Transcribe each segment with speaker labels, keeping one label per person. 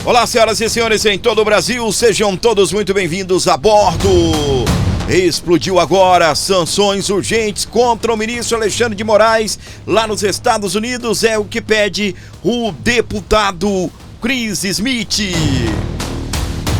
Speaker 1: Olá, senhoras e senhores em todo o Brasil, sejam todos muito bem-vindos a bordo. Explodiu agora sanções urgentes contra o ministro Alexandre de Moraes lá nos Estados Unidos, é o que pede o deputado Chris Smith.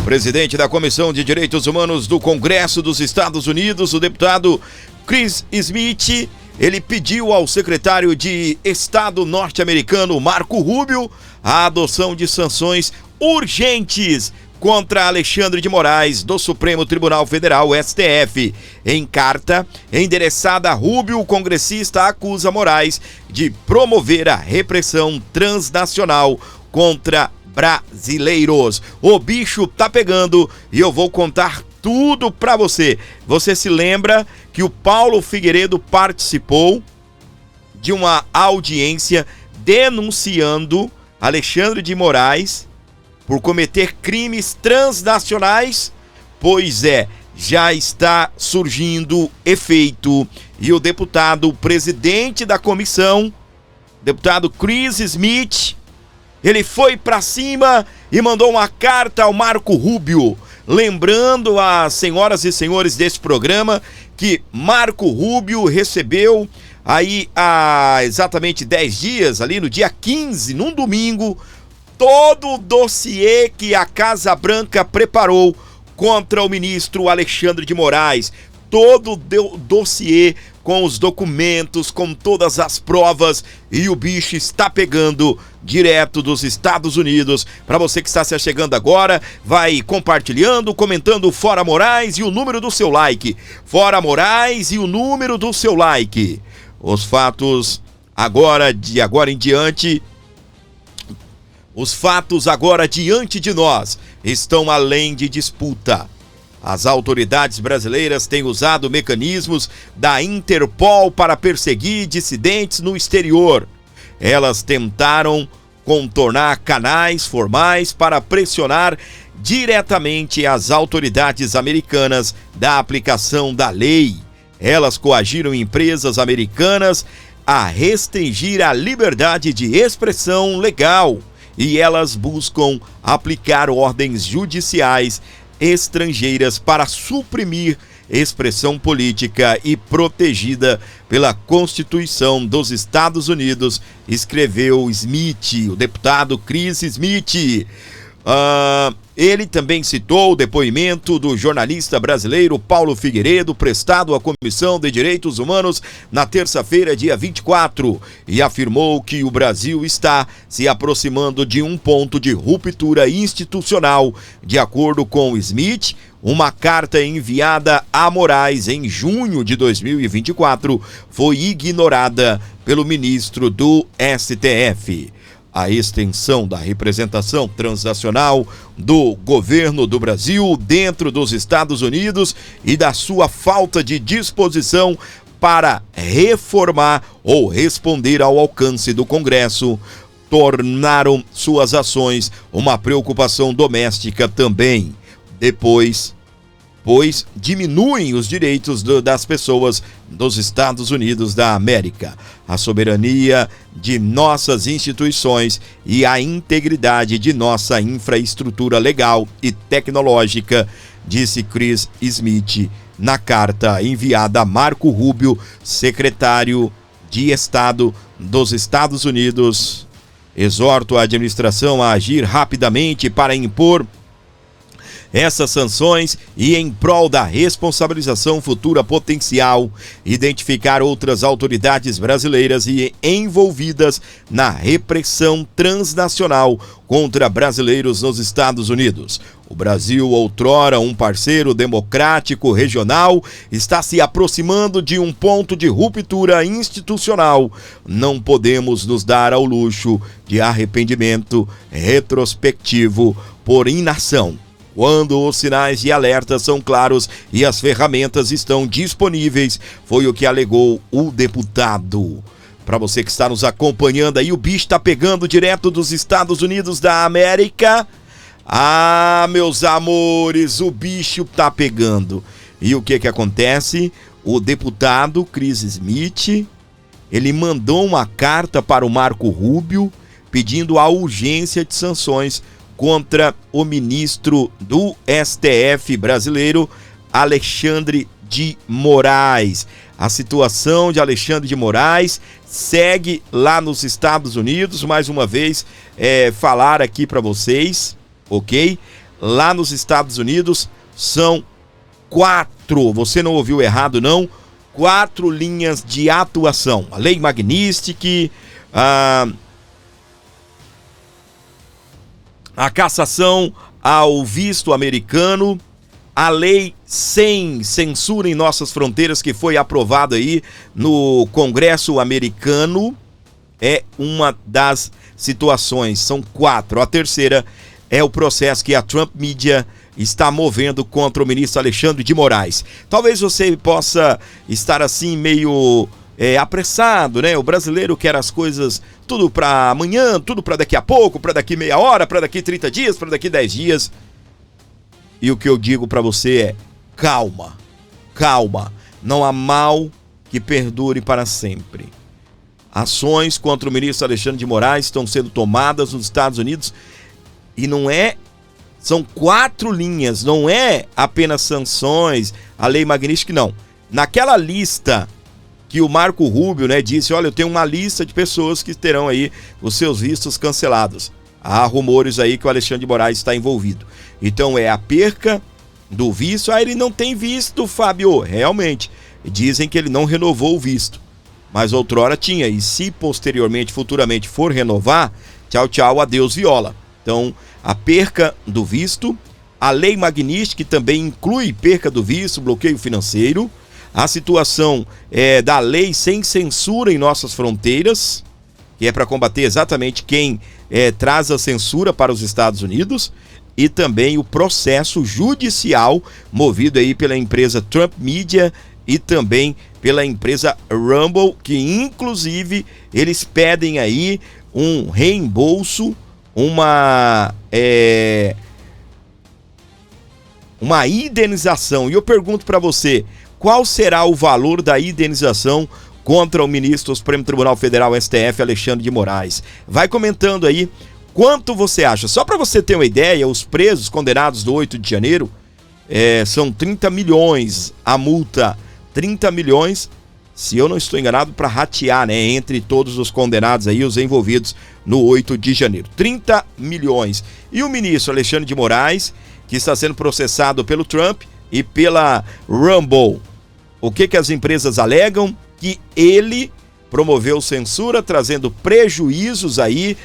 Speaker 1: Presidente da Comissão de Direitos Humanos do Congresso dos Estados Unidos, o deputado Chris Smith, ele pediu ao secretário de Estado norte-americano Marco Rubio a adoção de sanções urgentes contra Alexandre de Moraes do Supremo Tribunal Federal, STF. Em carta endereçada a Rubio, o congressista acusa Moraes de promover a repressão transnacional contra brasileiros. O bicho tá pegando e eu vou contar tudo pra você. Você se lembra que o Paulo Figueiredo participou de uma audiência denunciando Alexandre de Moraes por cometer crimes transnacionais? Pois é, já está surgindo efeito e o deputado, presidente da comissão, deputado Chris Smith, ele foi para cima e mandou uma carta ao Marco Rubio, lembrando às senhoras e senhores desse programa que Marco Rubio recebeu aí há exatamente 10 dias, ali no dia 15, num domingo, todo o dossiê que a Casa Branca preparou contra o ministro Alexandre de Moraes, todo o dossiê com os documentos, com todas as provas, e o bicho está pegando direto dos Estados Unidos. Para você que está se chegando agora, vai compartilhando, comentando Fora Moraes e o número do seu like. Fora Moraes e o número do seu like. Os fatos agora em diante... Os fatos agora diante de nós estão além de disputa. As autoridades brasileiras têm usado mecanismos da Interpol para perseguir dissidentes no exterior. Elas tentaram contornar canais formais para pressionar diretamente as autoridades americanas da aplicação da lei. Elas coagiram empresas americanas a restringir a liberdade de expressão legal. E elas buscam aplicar ordens judiciais estrangeiras para suprimir expressão política e protegida pela Constituição dos Estados Unidos, escreveu Smith, o deputado Chris Smith. Ele também citou o depoimento do jornalista brasileiro Paulo Figueiredo, prestado à Comissão de Direitos Humanos na terça-feira, dia 24, e afirmou que o Brasil está se aproximando de um ponto de ruptura institucional. De acordo com Smith, uma carta enviada a Moraes em junho de 2024 foi ignorada pelo ministro do STF. A extensão da representação transnacional do governo do Brasil dentro dos Estados Unidos e da sua falta de disposição para reformar ou responder ao alcance do Congresso tornaram suas ações uma preocupação doméstica também. Pois diminuem os direitos das pessoas dos Estados Unidos da América, a soberania de nossas instituições e a integridade de nossa infraestrutura legal e tecnológica, disse Chris Smith na carta enviada a Marco Rubio, secretário de Estado dos Estados Unidos. Exorto a administração a agir rapidamente para impor essas sanções e em prol da responsabilização futura potencial, identificar outras autoridades brasileiras e envolvidas na repressão transnacional contra brasileiros nos Estados Unidos. O Brasil, outrora um parceiro democrático regional, está se aproximando de um ponto de ruptura institucional. Não podemos nos dar ao luxo de arrependimento retrospectivo por inação. Quando os sinais de alerta são claros e as ferramentas estão disponíveis, foi o que alegou o deputado. Para você que está nos acompanhando aí, o bicho está pegando direto dos Estados Unidos da América. Ah, meus amores, o bicho tá pegando. E o que acontece? O deputado Chris Smith, ele mandou uma carta para o Marco Rubio pedindo a urgência de sanções contra o ministro do STF brasileiro, Alexandre de Moraes. A situação de Alexandre de Moraes segue lá nos Estados Unidos. Mais uma vez, falar aqui para vocês, ok? Lá nos Estados Unidos são 4, você não ouviu errado não, 4 linhas de atuação. A Lei Magnitsky, a cassação ao visto americano, a lei sem censura em nossas fronteiras, que foi aprovada aí no Congresso americano, é uma das situações. São 4. A terceira é o processo que a Trump Media está movendo contra o ministro Alexandre de Moraes. Talvez você possa estar assim meio apressado, né? O brasileiro quer as coisas tudo para amanhã, tudo para daqui a pouco, para daqui meia hora, para daqui 30 dias, para daqui 10 dias. E o que eu digo para você é: calma, calma. Não há mal que perdure para sempre. Ações contra o ministro Alexandre de Moraes estão sendo tomadas nos Estados Unidos e são 4 linhas, não é apenas sanções, a Lei Magnitsky, não. Naquela lista que o Marco Rubio, né, disse, olha, eu tenho uma lista de pessoas que terão aí os seus vistos cancelados. Há rumores aí que o Alexandre de Moraes está envolvido. Então é a perca do visto. Ele não tem visto, Fábio. Realmente, dizem que ele não renovou o visto, mas outrora tinha. E se posteriormente, futuramente for renovar, tchau, tchau, adeus viola. Então, a perca do visto, a Lei Magnitsky também inclui perca do visto, bloqueio financeiro, a situação da lei sem censura em nossas fronteiras, que é para combater exatamente quem traz a censura para os Estados Unidos, e também o processo judicial movido aí pela empresa Trump Media e também pela empresa Rumble, que inclusive eles pedem aí um reembolso, uma indenização. E eu pergunto para você, qual será o valor da indenização contra o ministro do Supremo Tribunal Federal, STF, Alexandre de Moraes? Vai comentando aí quanto você acha. Só para você ter uma ideia, os presos condenados do 8 de janeiro são 30 milhões a multa. 30 milhões, se eu não estou enganado, para ratear, né, entre todos os condenados aí, os envolvidos no 8 de janeiro. 30 milhões. E o ministro Alexandre de Moraes, que está sendo processado pelo Trump e pela Rumble. O que as empresas alegam? Que ele promoveu censura, trazendo prejuízos aí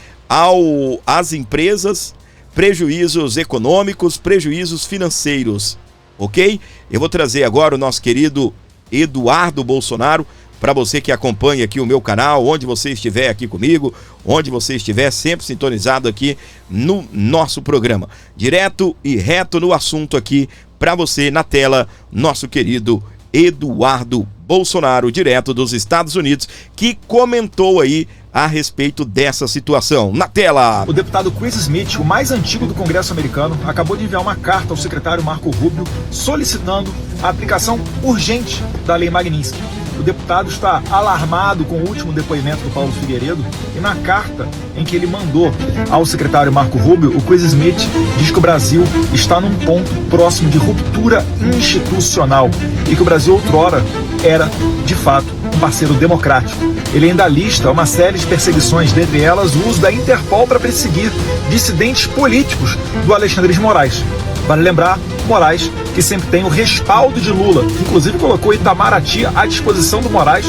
Speaker 1: às empresas, prejuízos econômicos, prejuízos financeiros, ok? Eu vou trazer agora o nosso querido Eduardo Bolsonaro, para você que acompanha aqui o meu canal, onde você estiver aqui comigo, onde você estiver sempre sintonizado aqui no nosso programa. Direto e reto no assunto aqui, para você na tela, nosso querido Eduardo Bolsonaro, direto dos Estados Unidos, que comentou aí a respeito dessa situação. Na tela!
Speaker 2: O deputado Chris Smith, o mais antigo do Congresso americano, acabou de enviar uma carta ao secretário Marco Rubio solicitando a aplicação urgente da Lei Magnitsky. O deputado está alarmado com o último depoimento do Paulo Figueiredo e na carta em que ele mandou ao secretário Marco Rubio, o Chris Smith diz que o Brasil está num ponto próximo de ruptura institucional e que o Brasil outrora era, de fato, um parceiro democrático. Ele ainda lista uma série de perseguições, dentre elas o uso da Interpol para perseguir dissidentes políticos do Alexandre de Moraes. Vale lembrar, Moraes, que sempre tem o respaldo de Lula, inclusive colocou Itamaraty à disposição do Moraes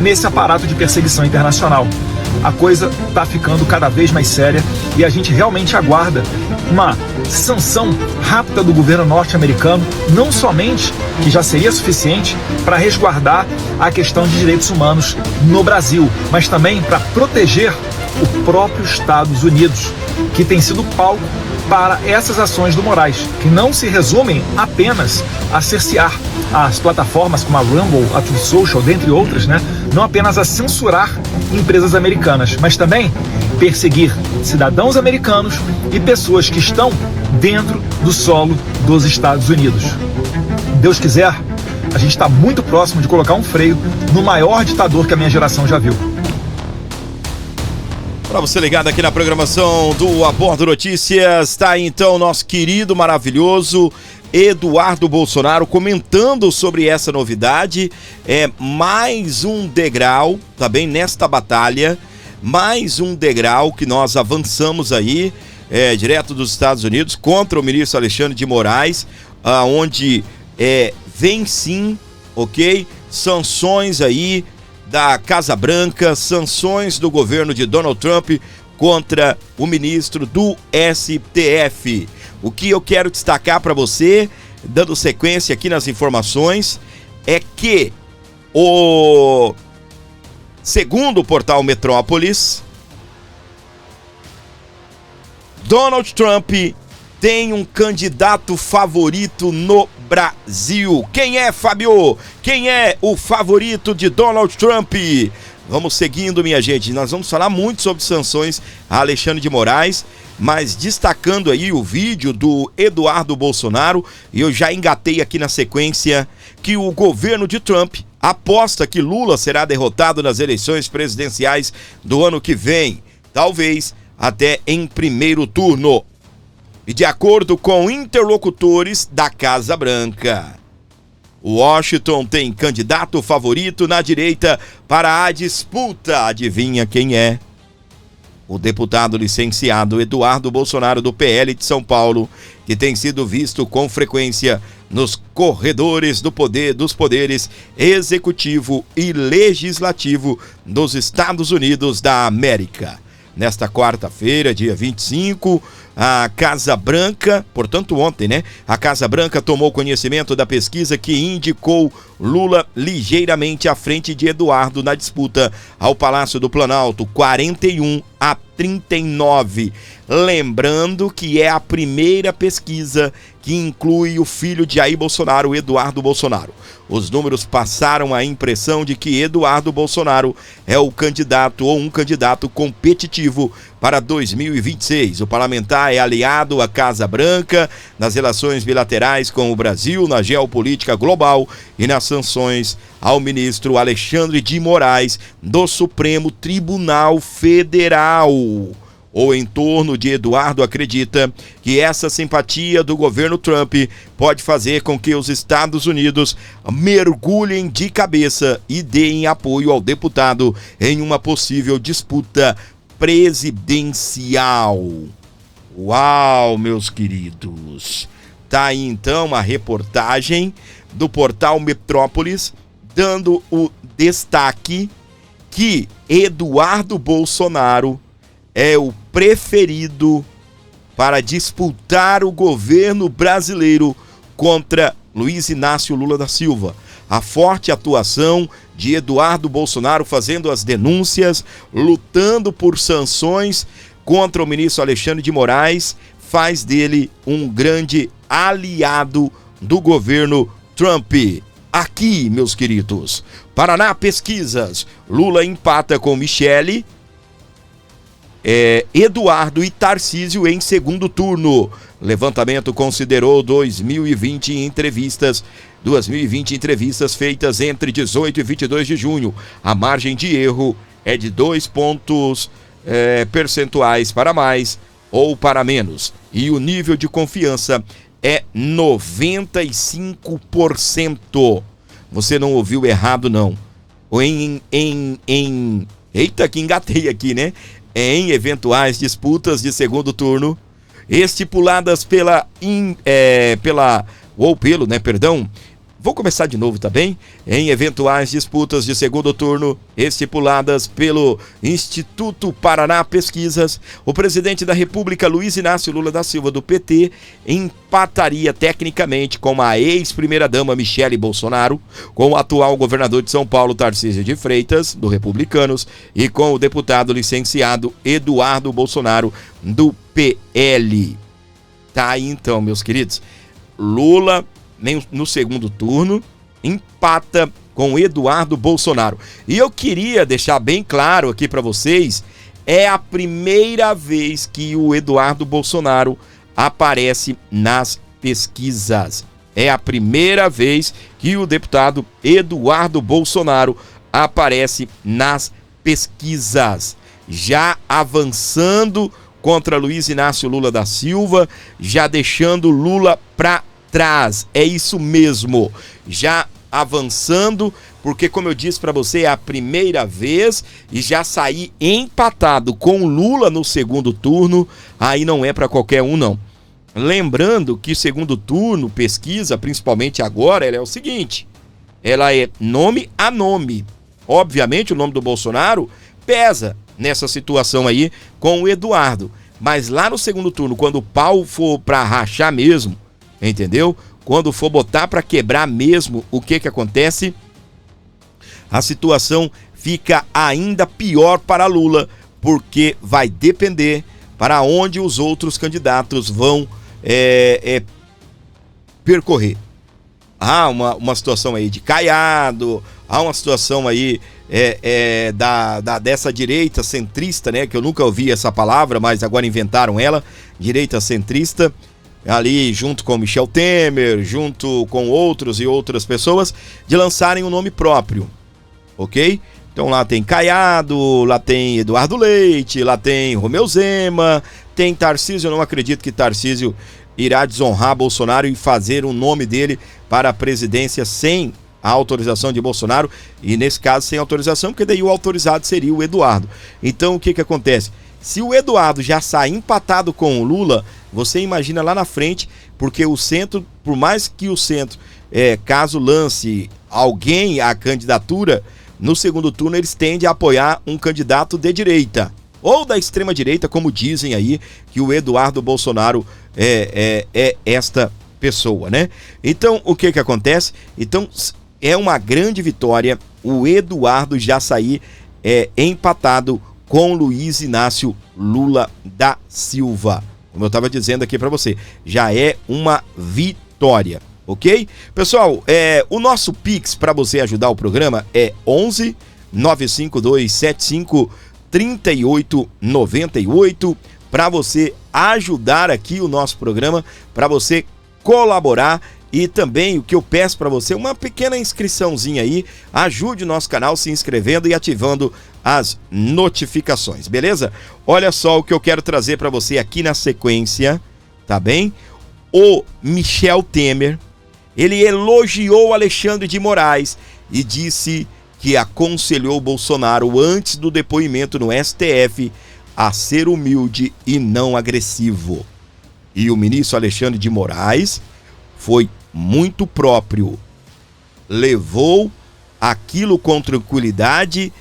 Speaker 2: nesse aparato de perseguição internacional. A coisa está ficando cada vez mais séria e a gente realmente aguarda uma sanção rápida do governo norte-americano, não somente, que já seria suficiente para resguardar a questão de direitos humanos no Brasil, mas também para proteger o próprio Estados Unidos, que tem sido palco para essas ações do Moraes, que não se resumem apenas a cercear as plataformas como a Rumble, a Truth Social, dentre outras, né? Não apenas a censurar empresas americanas, mas também perseguir cidadãos americanos e pessoas que estão dentro do solo dos Estados Unidos. Deus quiser, a gente está muito próximo de colocar um freio no maior ditador que a minha geração já viu.
Speaker 1: Para você ligado aqui na programação do Abordo Notícias, tá aí então nosso querido, maravilhoso Eduardo Bolsonaro comentando sobre essa novidade. É mais um degrau, tá bem, nesta batalha, mais um degrau que nós avançamos aí, direto dos Estados Unidos, contra o ministro Alexandre de Moraes, onde vem sim, ok, sanções aí da Casa Branca, sanções do governo de Donald Trump contra o ministro do STF. O que eu quero destacar para você, dando sequência aqui nas informações, é que segundo o portal Metrópolis, Donald Trump tem um candidato favorito no Brasil. Quem é, Fábio? Quem é o favorito de Donald Trump? Vamos seguindo, minha gente. Nós vamos falar muito sobre sanções a Alexandre de Moraes, mas destacando aí o vídeo do Eduardo Bolsonaro, e eu já engatei aqui na sequência que o governo de Trump aposta que Lula será derrotado nas eleições presidenciais do ano que vem, talvez até em primeiro turno. E de acordo com interlocutores da Casa Branca, Washington tem candidato favorito na direita para a disputa. Adivinha quem é? O deputado licenciado Eduardo Bolsonaro, do PL de São Paulo, que tem sido visto com frequência nos corredores dos poderes executivo e legislativo dos Estados Unidos da América. Nesta quarta-feira, dia 25, a Casa Branca, portanto ontem, né? A Casa Branca tomou conhecimento da pesquisa que indicou Lula ligeiramente à frente de Eduardo na disputa ao Palácio do Planalto, 41-39. Lembrando que é a primeira pesquisa que inclui o filho de Jair Bolsonaro, Eduardo Bolsonaro. Os números passaram a impressão de que Eduardo Bolsonaro é o candidato ou um candidato competitivo para 2026. O parlamentar é aliado à Casa Branca nas relações bilaterais com o Brasil, na geopolítica global e nas sanções ao ministro Alexandre de Moraes do Supremo Tribunal Federal. O entorno de Eduardo acredita que essa simpatia do governo Trump pode fazer com que os Estados Unidos mergulhem de cabeça e deem apoio ao deputado em uma possível disputa presidencial. Uau, meus queridos! Tá aí então a reportagem do portal Metrópolis dando o destaque que Eduardo Bolsonaro é o preferido para disputar o governo brasileiro contra Luiz Inácio Lula da Silva. A forte atuação de Eduardo Bolsonaro fazendo as denúncias, lutando por sanções contra o ministro Alexandre de Moraes, faz dele um grande aliado do governo Trump. Aqui, meus queridos, Paraná Pesquisas, Lula empata com Michele, Eduardo e Tarcísio em segundo turno. Levantamento considerou 2020 entrevistas feitas entre 18 e 22 de junho. A margem de erro é de 2 pontos percentuais para mais ou para menos. E o nível de confiança é 95%. Você não ouviu errado, não. Eita, que engatei aqui, né? Em eventuais disputas de segundo turno, estipuladas Vou começar de novo, tá bem? Em eventuais disputas de segundo turno, estipuladas pelo Instituto Paraná Pesquisas, o presidente da República, Luiz Inácio Lula da Silva, do PT, empataria tecnicamente com a ex-primeira-dama Michele Bolsonaro, com o atual governador de São Paulo, Tarcísio de Freitas, do Republicanos, e com o deputado licenciado Eduardo Bolsonaro, do PL. Tá aí então, meus queridos. Lula, no segundo turno, empata com Eduardo Bolsonaro. E eu queria deixar bem claro aqui para vocês, é a primeira vez que o Eduardo Bolsonaro aparece nas pesquisas. É a primeira vez que o deputado Eduardo Bolsonaro aparece nas pesquisas. já avançando contra Luiz Inácio Lula da Silva, já deixando Lula para trás. É isso mesmo, já avançando, porque como eu disse para você, é a primeira vez e já sair empatado com Lula no segundo turno, aí não é para qualquer um não. Lembrando que segundo turno, pesquisa, principalmente agora, ela é o seguinte, ela é nome a nome. Obviamente o nome do Bolsonaro pesa nessa situação aí com o Eduardo, mas lá no segundo turno, quando o pau for para rachar mesmo, entendeu? Quando for botar para quebrar mesmo, o que acontece? A situação fica ainda pior para Lula, porque vai depender para onde os outros candidatos vão percorrer. Há uma situação aí de Caiado, há uma situação aí dessa direita centrista, né? Que eu nunca ouvi essa palavra, mas agora inventaram ela, direita centrista, ali junto com Michel Temer, junto com outros e outras pessoas, de lançarem um nome próprio, ok? Então lá tem Caiado, lá tem Eduardo Leite, lá tem Romeu Zema, tem Tarcísio. Eu não acredito que Tarcísio irá desonrar Bolsonaro e fazer o nome dele para a presidência sem a autorização de Bolsonaro, e nesse caso sem autorização, porque daí o autorizado seria o Eduardo. Então o que acontece? Se o Eduardo já sai empatado com o Lula, você imagina lá na frente, porque o centro, por mais que o centro, caso lance alguém à candidatura, no segundo turno eles tendem a apoiar um candidato de direita, ou da extrema direita, como dizem aí, que o Eduardo Bolsonaro é esta pessoa, né? Então, o que acontece? Então, é uma grande vitória o Eduardo já sair empatado com Luiz Inácio Lula da Silva. Como eu estava dizendo aqui para você, já é uma vitória, ok? Pessoal, o nosso Pix para você ajudar o programa é 11 95275 3898, para você ajudar aqui o nosso programa, para você colaborar. E também o que eu peço para você, uma pequena inscriçãozinha aí, ajude o nosso canal se inscrevendo e ativando as notificações, beleza? Olha só o que eu quero trazer para você aqui na sequência, tá bem? O Michel Temer, ele elogiou Alexandre de Moraes e disse que aconselhou Bolsonaro antes do depoimento no STF a ser humilde e não agressivo. E o ministro Alexandre de Moraes foi muito próprio, levou aquilo com tranquilidade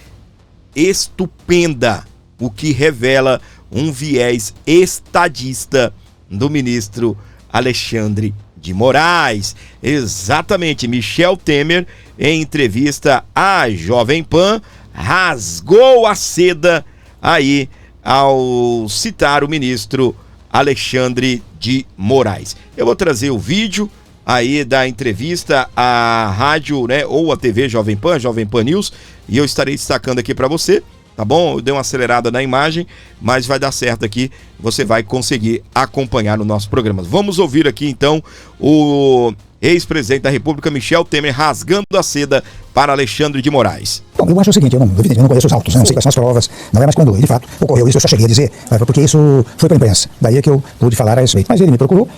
Speaker 1: estupenda, o que revela um viés estadista do ministro Alexandre de Moraes. Exatamente, Michel Temer, em entrevista à Jovem Pan, rasgou a seda aí ao citar o ministro Alexandre de Moraes. Eu vou trazer o vídeo aí da entrevista à rádio, né, ou a TV Jovem Pan News, e eu estarei destacando aqui para você, tá bom? Eu dei uma acelerada na imagem, mas vai dar certo aqui, você vai conseguir acompanhar no nosso programa. Vamos ouvir aqui então o ex-presidente da República, Michel Temer, rasgando a seda para Alexandre de Moraes.
Speaker 3: Bom, eu acho o seguinte, eu não conheço os autos, né? Não sei quais são as provas, não é mais quando de fato ocorreu isso, eu só cheguei a dizer, porque isso foi para a imprensa, daí é que eu pude falar a respeito, mas ele me procurou,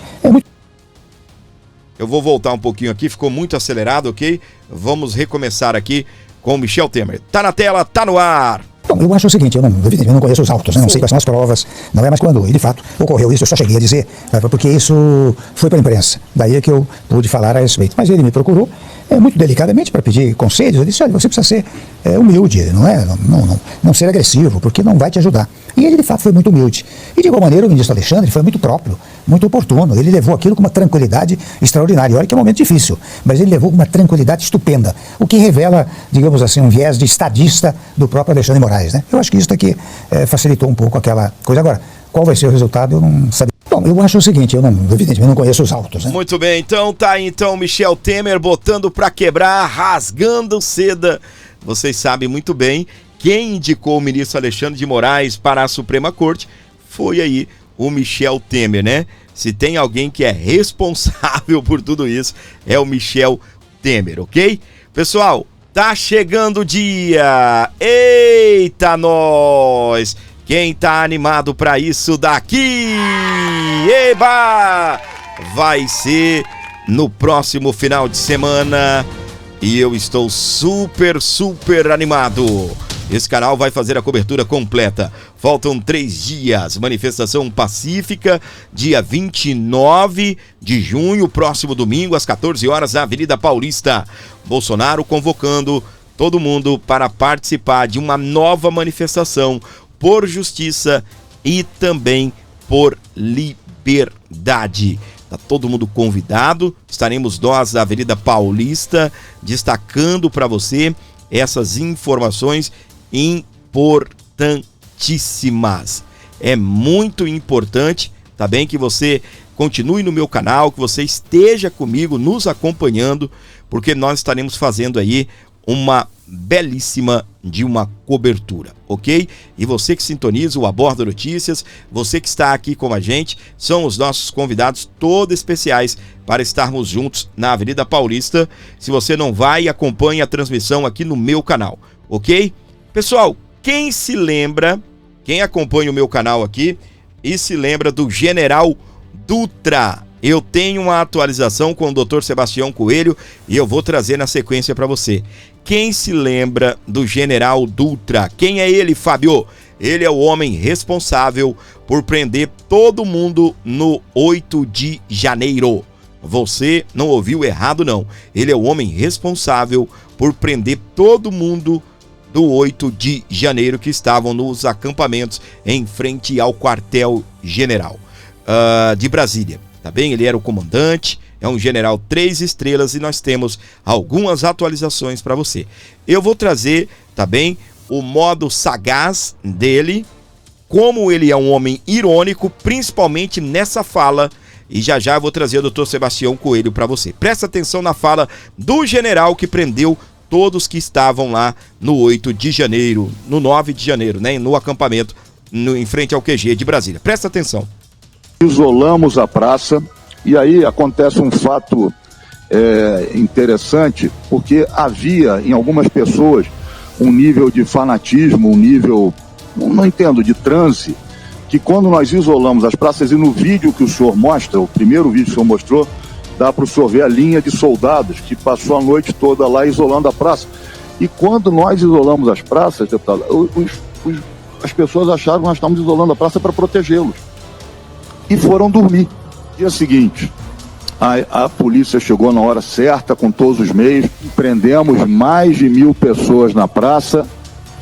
Speaker 1: Eu vou voltar um pouquinho aqui, ficou muito acelerado, ok? Vamos recomeçar aqui com o Michel Temer. Tá na tela, tá no ar.
Speaker 3: Bom, eu acho o seguinte, eu não conheço os autos, né? Não sei quais são as provas, não é mais quando de fato ocorreu isso, eu só cheguei a dizer, porque isso foi para a imprensa, daí é que eu pude falar a respeito, mas ele me procurou muito delicadamente para pedir conselhos. Eu disse, olha, você precisa ser humilde, não ser agressivo, porque não vai te ajudar. E ele de fato foi muito humilde. E de igual maneira o ministro Alexandre foi muito próprio, muito oportuno. Ele levou aquilo com uma tranquilidade extraordinária. Olha que é um momento difícil, mas ele levou com uma tranquilidade estupenda, o que revela, digamos assim, um viés de estadista do próprio Alexandre de Moraes, né? Eu acho que isso aqui facilitou um pouco aquela coisa. Agora, qual vai ser o resultado, eu não sabia. Bom, eu acho o seguinte, evidentemente, não conheço os autos, né?
Speaker 1: Muito bem, então tá aí então Michel Temer botando pra quebrar, rasgando seda. Vocês sabem muito bem, quem indicou o ministro Alexandre de Moraes para a Suprema Corte foi aí o Michel Temer, né? Se tem alguém que é responsável por tudo isso, é o Michel Temer, ok? Pessoal, tá Tá chegando o dia. Eita, nós! Quem tá animado pra isso daqui? Eba! Vai ser no próximo final de semana e eu estou super animado. Esse canal vai fazer a cobertura completa. Faltam 3 dias. Manifestação pacífica, dia 29 de junho, próximo domingo, às 14 horas, na Avenida Paulista. Bolsonaro convocando todo mundo para participar de uma nova manifestação por justiça e também por liberdade. Tá todo mundo convidado. Estaremos nós da Avenida Paulista destacando para você essas informações importantíssimas. É muito importante, tá bem, que você continue no meu canal, que você esteja comigo, nos acompanhando, porque nós estaremos fazendo aí uma belíssima de uma cobertura, ok? E você que sintoniza o Aborda Notícias, você que está aqui com a gente, são os nossos convidados todos especiais para estarmos juntos na Avenida Paulista. Se você não vai, acompanhe a transmissão aqui no meu canal, ok? Pessoal, quem se lembra, quem acompanha o meu canal aqui e se lembra do General Dutra, eu tenho uma atualização com o Dr. Sebastião Coelho e eu vou trazer na sequência para você. Quem se lembra do General Dutra? Quem é ele, Fábio? Ele é o homem responsável por prender todo mundo no 8 de janeiro. Você não ouviu errado, não. Ele é o homem responsável por prender todo mundo do 8 de janeiro que estavam nos acampamentos em frente ao quartel-general de Brasília. Tá bem? Ele era o comandante, é um general 3 estrelas e nós temos algumas atualizações para você. Eu vou trazer, tá bem, o modo sagaz dele, como ele é um homem irônico, principalmente nessa fala, e já eu vou trazer o Dr. Sebastião Coelho para você. Presta atenção na fala do general que prendeu todos que estavam lá no 8 de janeiro, no 9 de janeiro, né, no acampamento em frente ao QG de Brasília. Presta atenção.
Speaker 4: Isolamos a praça e aí acontece um fato interessante, porque havia em algumas pessoas um nível de fanatismo, um nível, não entendo, de transe, que quando nós isolamos as praças, e no vídeo que o senhor mostra, o primeiro vídeo que o senhor mostrou, dá para o senhor ver a linha de soldados que passou a noite toda lá isolando a praça. E quando nós isolamos as praças, deputado, as pessoas acharam que nós estávamos isolando a praça para protegê-los. E foram dormir. Dia seguinte, a polícia chegou na hora certa, com todos os meios, prendemos mais de 1.000 pessoas na praça,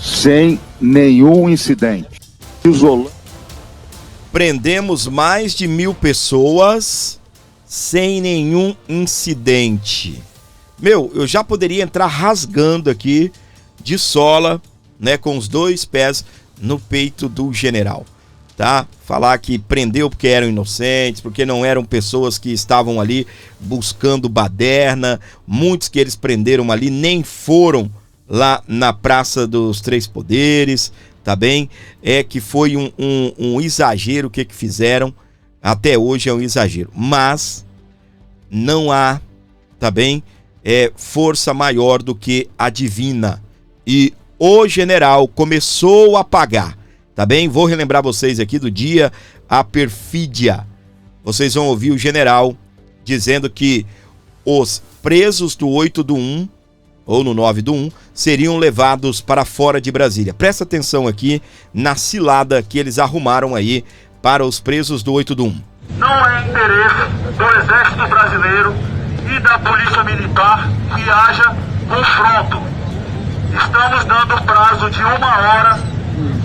Speaker 4: sem nenhum incidente.
Speaker 1: Prendemos mais de 1.000 pessoas, sem nenhum incidente. Meu, eu já poderia entrar rasgando aqui, de sola, né, com os 2 pés no peito do general. Tá? Falar que prendeu porque eram inocentes, porque não eram pessoas que estavam ali buscando baderna. Muitos que eles prenderam ali nem foram lá na Praça dos Três Poderes, tá bem? É que foi um exagero o que fizeram. Até hoje é um exagero, mas não há, tá bem? Força maior do que a divina. E o general começou a pagar. Tá bem? Vou relembrar vocês aqui do dia a perfídia. Vocês vão ouvir o general dizendo que os presos do 8 do 1 ou no 9 do 1 seriam levados para fora de Brasília. Presta atenção aqui na cilada que eles arrumaram aí para os presos do 8 do 1.
Speaker 5: Não é interesse do Exército Brasileiro e da Polícia Militar que haja confronto. Estamos dando prazo de 1 hora,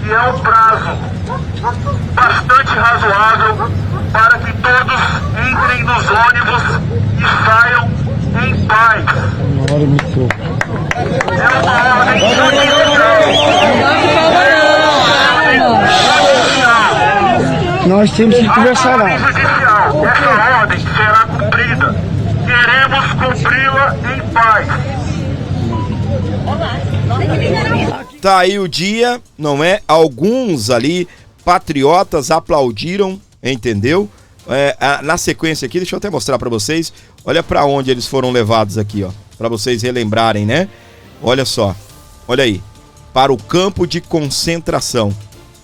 Speaker 5: que é um prazo bastante razoável para que todos entrem nos ônibus e saiam em paz. É uma ordem judicial.
Speaker 6: Nós temos que conversar lá.
Speaker 5: Essa ordem será cumprida. Queremos cumpri-la em paz.
Speaker 1: Tá aí o dia, não é? Alguns ali, patriotas, aplaudiram, entendeu? Na sequência aqui, deixa eu até mostrar pra vocês. Olha pra onde eles foram levados aqui, ó. Pra vocês relembrarem, né? olha só, olha aí, para o campo de concentração,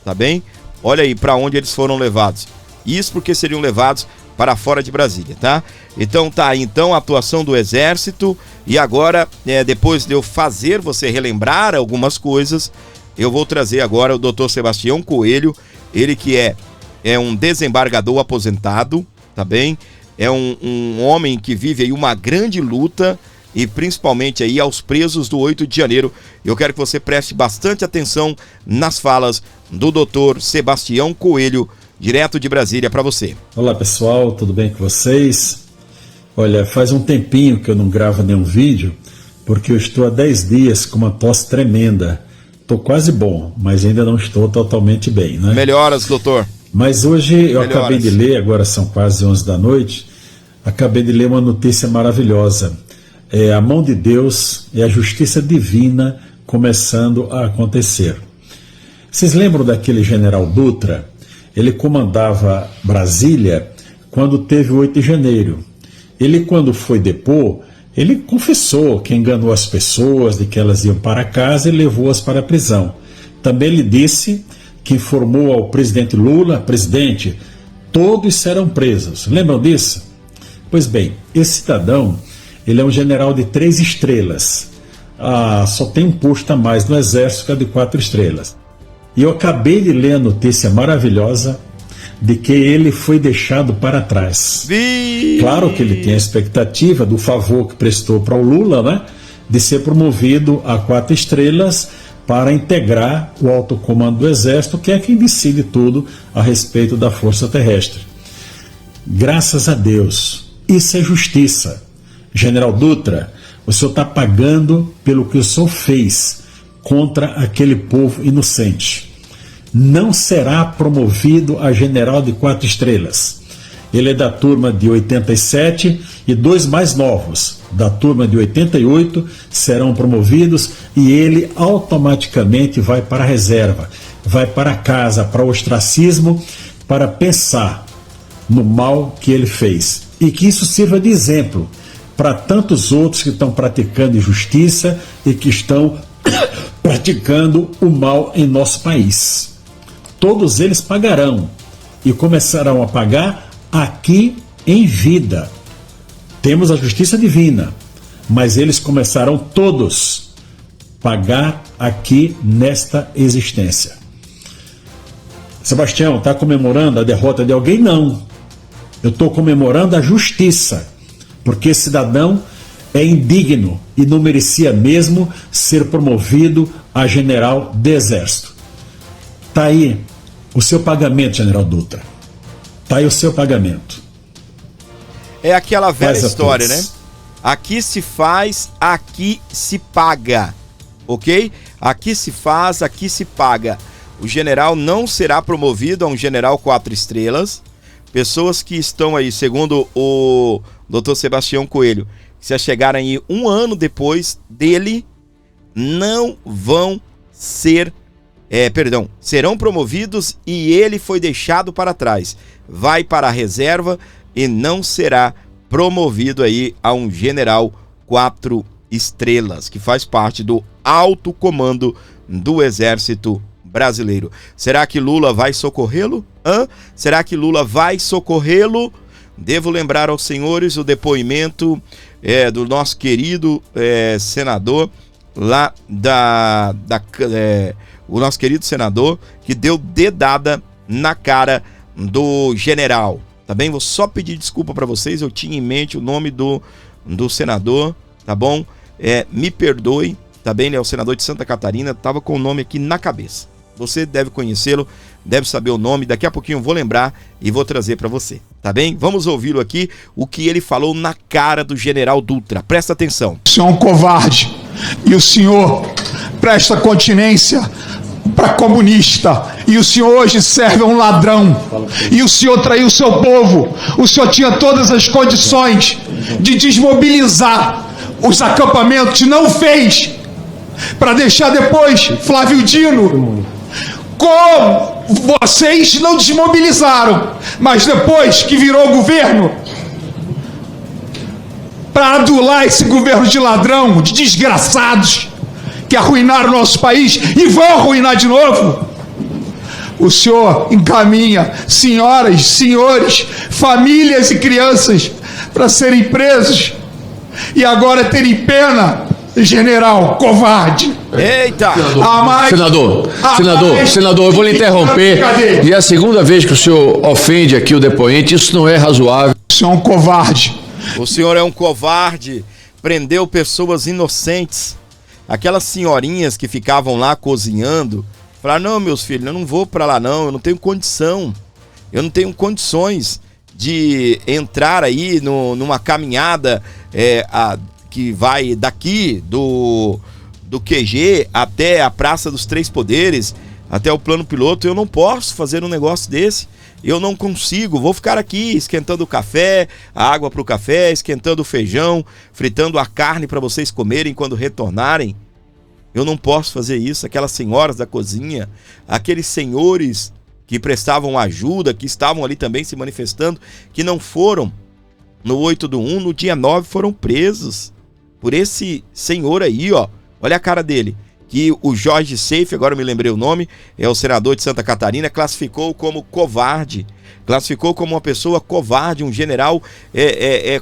Speaker 1: tá bem? Olha aí para onde eles foram levados. Isso porque seriam levados para fora de Brasília, tá? Então tá aí então a atuação do Exército. E agora, depois de eu fazer você relembrar algumas coisas, eu vou trazer agora o Dr. Sebastião Coelho, ele que é um desembargador aposentado, tá bem? É um homem que vive aí uma grande luta, e principalmente aí aos presos do 8 de janeiro. Eu quero que você preste bastante atenção nas falas do Dr. Sebastião Coelho, direto de Brasília, para você.
Speaker 6: Olá pessoal, tudo bem com vocês? Olha, faz um tempinho que eu não gravo nenhum vídeo, porque eu estou há 10 dias com uma tosse tremenda. Estou quase bom, mas ainda não estou totalmente bem, né?
Speaker 1: Melhoras, doutor.
Speaker 6: Mas hoje eu acabei de ler, agora são quase 11 da noite, acabei de ler uma notícia maravilhosa. É a mão de Deus, é a justiça divina começando a acontecer. Vocês lembram daquele general Dutra? Ele comandava Brasília quando teve o 8 de janeiro. Ele, quando foi depor, ele confessou que enganou as pessoas de que elas iam para casa e levou-as para a prisão. Também ele disse que informou ao presidente Lula: presidente, todos serão presos. Lembram disso? Pois bem, esse cidadão, ele é um general de 3 estrelas. Só tem um posto a mais no exército que é de 4 estrelas. E eu acabei de ler a notícia maravilhosa de que ele foi deixado para trás. Claro que ele tem a expectativa do favor que prestou para o Lula, né, de ser promovido a 4 estrelas para integrar o alto comando do Exército, que é quem decide tudo a respeito da Força Terrestre. Graças a Deus, isso é justiça. General Dutra, o senhor está pagando pelo que o senhor fez contra aquele povo inocente. Não será promovido a general de 4 estrelas. Ele é da turma de 87 e 2 mais novos, da turma de 88, serão promovidos e ele automaticamente vai para a reserva, vai para casa, para o ostracismo, para pensar no mal que ele fez. E que isso sirva de exemplo para tantos outros que estão praticando injustiça e que estão praticando o mal em nosso país. Todos eles pagarão e começarão a pagar aqui em vida. Temos a justiça divina, mas eles começarão todos a pagar aqui nesta existência. Sebastião, está comemorando a derrota de alguém? Não. Eu estou comemorando a justiça, porque esse cidadão é indigno e não merecia mesmo ser promovido a general de exército. Está aí o seu pagamento, general Dutra. Está aí o seu pagamento.
Speaker 1: É aquela velha história, né? Aqui se faz, aqui se paga, ok? Aqui se faz, aqui se paga. O general não será promovido a um general 4 estrelas. Pessoas que estão aí, segundo o Dr. Sebastião Coelho, se chegarem aí 1 ano depois dele, não vão ser, serão promovidos e ele foi deixado para trás. Vai para a reserva e não será promovido aí a um general 4 estrelas, que faz parte do alto comando do Exército Brasileiro. Será que Lula vai socorrê-lo? Será que Lula vai socorrê-lo? Devo lembrar aos senhores o depoimento do nosso querido senador lá o nosso querido senador que deu dedada na cara do general. Tá bem? Vou só pedir desculpa para vocês, eu tinha em mente o nome do senador, tá bom? Me perdoe, tá bem? Ele é o senador de Santa Catarina, tava com o nome aqui na cabeça. Você deve conhecê-lo, deve saber o nome, daqui a pouquinho eu vou lembrar e vou trazer para você, tá bem? Vamos ouvi-lo aqui, o que ele falou na cara do general Dutra. Presta atenção.
Speaker 7: O senhor é um covarde e o senhor presta continência para comunista, e o senhor hoje serve a um ladrão, e o senhor traiu seu povo. O senhor tinha todas as condições de desmobilizar os acampamentos, não fez, para deixar depois Flávio Dino. Como vocês não desmobilizaram, mas depois que virou governo, para adular esse governo de ladrão, de desgraçados, que arruinaram o nosso país e vão arruinar de novo. O senhor encaminha senhoras, senhores, famílias e crianças para serem presos e agora terem pena, general covarde.
Speaker 1: Eita!
Speaker 8: Senador, eu vou lhe interromper. E é a segunda vez que o senhor ofende aqui o depoente, isso não é razoável.
Speaker 7: O senhor é um covarde.
Speaker 1: O senhor é um covarde, prendeu pessoas inocentes, aquelas senhorinhas que ficavam lá cozinhando, falaram, não, meus filhos, eu não vou para lá não, eu não tenho condição, eu não tenho condições de entrar aí numa caminhada que vai daqui do QG até a Praça dos Três Poderes, até o plano piloto, eu não posso fazer um negócio desse. Eu não consigo, vou ficar aqui esquentando o café, a água para o café, esquentando o feijão, fritando a carne para vocês comerem quando retornarem. Eu não posso fazer isso. Aquelas senhoras da cozinha, aqueles senhores que prestavam ajuda, que estavam ali também se manifestando, que não foram no 8/1, no dia 9 foram presos por esse senhor aí, ó. Olha a cara dele. Que o Jorge Seife, agora eu me lembrei o nome, é o senador de Santa Catarina, classificou como covarde, classificou como uma pessoa covarde, um general